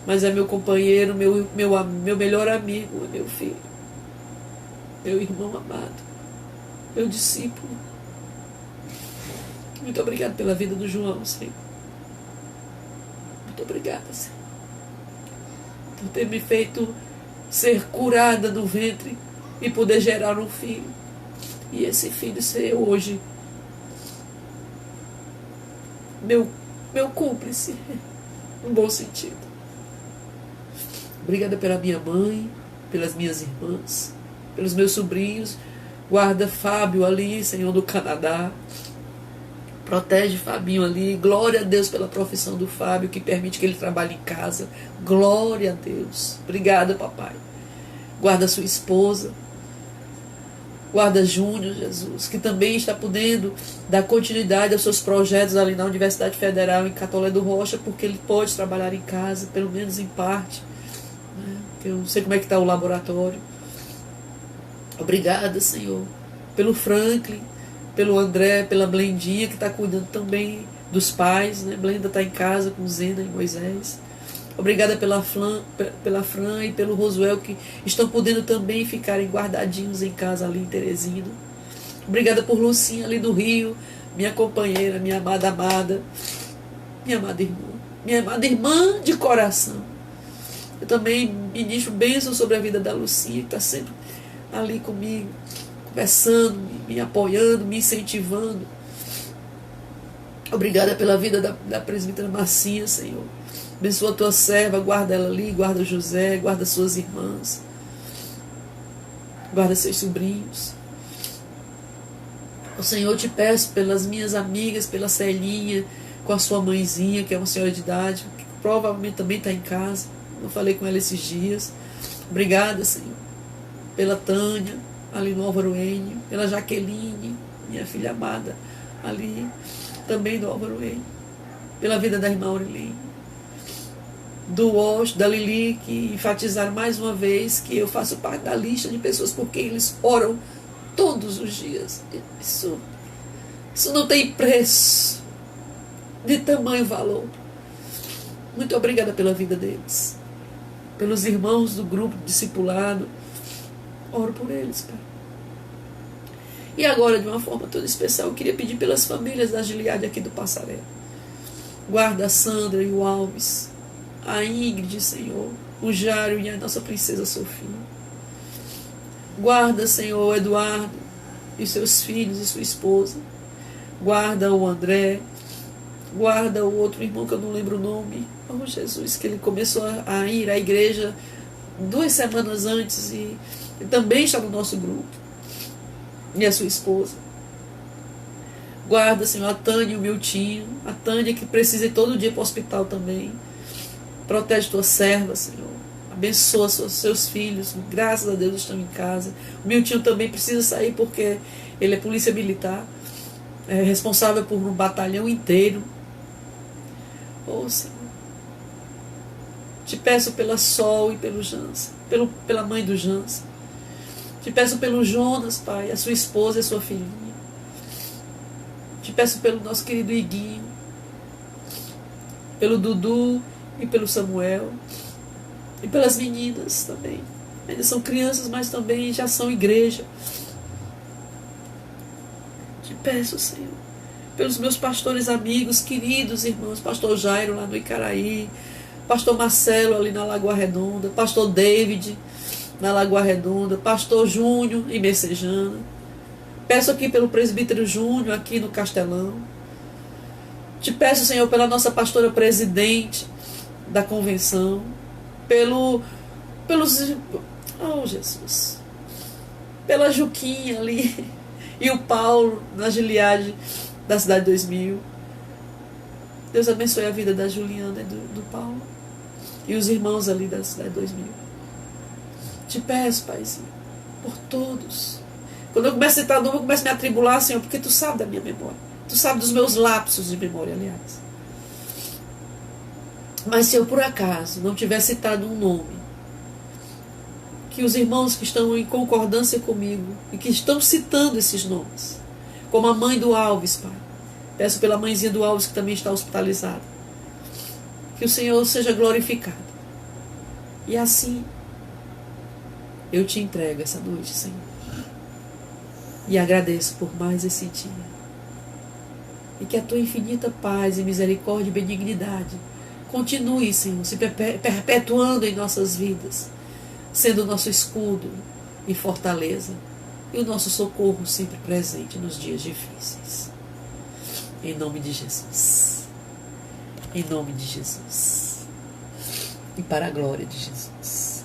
Mas é meu companheiro, meu melhor amigo, é meu filho. Meu irmão amado. Meu discípulo. Muito obrigado pela vida do João, Senhor. Muito obrigada, Senhor, por ter me feito ser curada no ventre e poder gerar um filho. E esse filho ser hoje meu cúmplice, no bom sentido. Obrigada pela minha mãe, pelas minhas irmãs, pelos meus sobrinhos. Guarda Fábio ali, Senhor, do Canadá. Protege Fabinho ali. Glória a Deus pela profissão do Fábio, que permite que ele trabalhe em casa. Glória a Deus. Obrigada, papai. Guarda sua esposa. Guarda Júnior, Jesus, que também está podendo dar continuidade aos seus projetos ali na Universidade Federal em Catolé do Rocha, porque ele pode trabalhar em casa, pelo menos em parte, né? Eu não sei como é que está o laboratório. Obrigada, Senhor, pelo Franklin, pelo André, pela Blendinha, que está cuidando também dos pais, né? Blenda está em casa com Zena e Moisés. Obrigada pela Fran e pelo Rosuel, que estão podendo também ficarem guardadinhos em casa ali em Teresina. Obrigada por Lucinha ali do Rio, minha companheira, minha amada, minha amada irmã de coração. Eu também ministro bênção sobre a vida da Lucinha, que está sempre ali comigo, conversando, me apoiando, me incentivando. Obrigada pela vida da presbítera Marcinha, Senhor. Abençoa a tua serva, guarda ela ali, guarda José, guarda suas irmãs, guarda seus sobrinhos. O Senhor, te peço pelas minhas amigas, pela Celinha, com a sua mãezinha, que é uma senhora de idade, que provavelmente também está em casa. Eu falei com ela esses dias. Obrigada, Senhor, pela Tânia, ali no Álvaro Enio, pela Jaqueline, minha filha amada, ali também no Álvaro Enio, pela vida da irmã Aureline, do Osh, da Lili, que enfatizaram mais uma vez que eu faço parte da lista de pessoas por quem eles oram todos os dias. Isso não tem preço de tamanho valor. Muito obrigada pela vida deles, pelos irmãos do grupo discipulado. Oro por eles, Pai. E agora, de uma forma toda especial, eu queria pedir pelas famílias da Gileade aqui do Passaré. Guarda a Sandra e o Alves, a Ingrid, Senhor, o Jário e a nossa princesa Sofia. Guarda, Senhor, o Eduardo e seus filhos e sua esposa. Guarda o André. Guarda o outro irmão que eu não lembro o nome. Oh, Jesus, que ele começou a ir à igreja 2 semanas antes e também está no nosso grupo. E a sua esposa. Guarda, Senhor, a Tânia e o Miltinho. A Tânia que precisa ir todo dia para o hospital também. Protege tua serva, Senhor. Abençoa seus filhos. Graças a Deus estão em casa. O Miltinho também precisa sair porque ele é polícia militar. É responsável por um batalhão inteiro. Oh, Senhor. Te peço pela Sol e pelo Jansen. Pela mãe do Jansen. Te peço pelo Jonas, Pai, a sua esposa e a sua filhinha. Te peço pelo nosso querido Iguinho. Pelo Dudu e pelo Samuel. E pelas meninas também. Ainda são crianças, mas também já são igreja. Te peço, Senhor, pelos meus pastores amigos, queridos irmãos, pastor Jairo lá no Icaraí, pastor Marcelo ali na Lagoa Redonda, pastor David na Lagoa Redonda, pastor Júnior em Messejana. Peço aqui pelo presbítero Júnior aqui no Castelão. Te peço, Senhor, pela nossa pastora presidente da convenção, pelos, oh Jesus, pela Juquinha ali e o Paulo na Gileade da Cidade 2000. Deus abençoe a vida da Juliana e do Paulo e os irmãos ali da Cidade 2000. Te peço, Paizinho, por todos. Quando eu começo a citar nome, eu começo a me atribular, Senhor, porque Tu sabe da minha memória. Tu sabe dos meus lapsos de memória, aliás. Mas se eu por acaso não tiver citado um nome, que os irmãos que estão em concordância comigo e que estão citando esses nomes, como a mãe do Alves, Pai, peço pela mãezinha do Alves que também está hospitalizada, que o Senhor seja glorificado. E assim eu te entrego essa noite, Senhor, e agradeço por mais esse dia. E que a Tua infinita paz e misericórdia e benignidade continue, Senhor, se perpetuando em nossas vidas, sendo o nosso escudo e fortaleza, e o nosso socorro sempre presente nos dias difíceis. Em nome de Jesus. Em nome de Jesus. E para a glória de Jesus.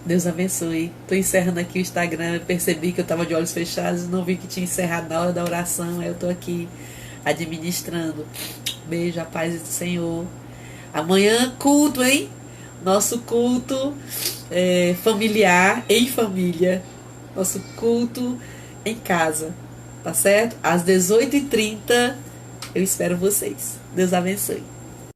Deus abençoe. Estou encerrando aqui o Instagram. Eu percebi que eu estava de olhos fechados, não vi que tinha encerrado na hora da oração. Aí eu estou aqui administrando. Beijo, a paz do Senhor. Amanhã, culto, hein? Nosso culto familiar, em família. Nosso culto em casa. Tá certo? Às 18h30. Eu espero vocês. Deus abençoe.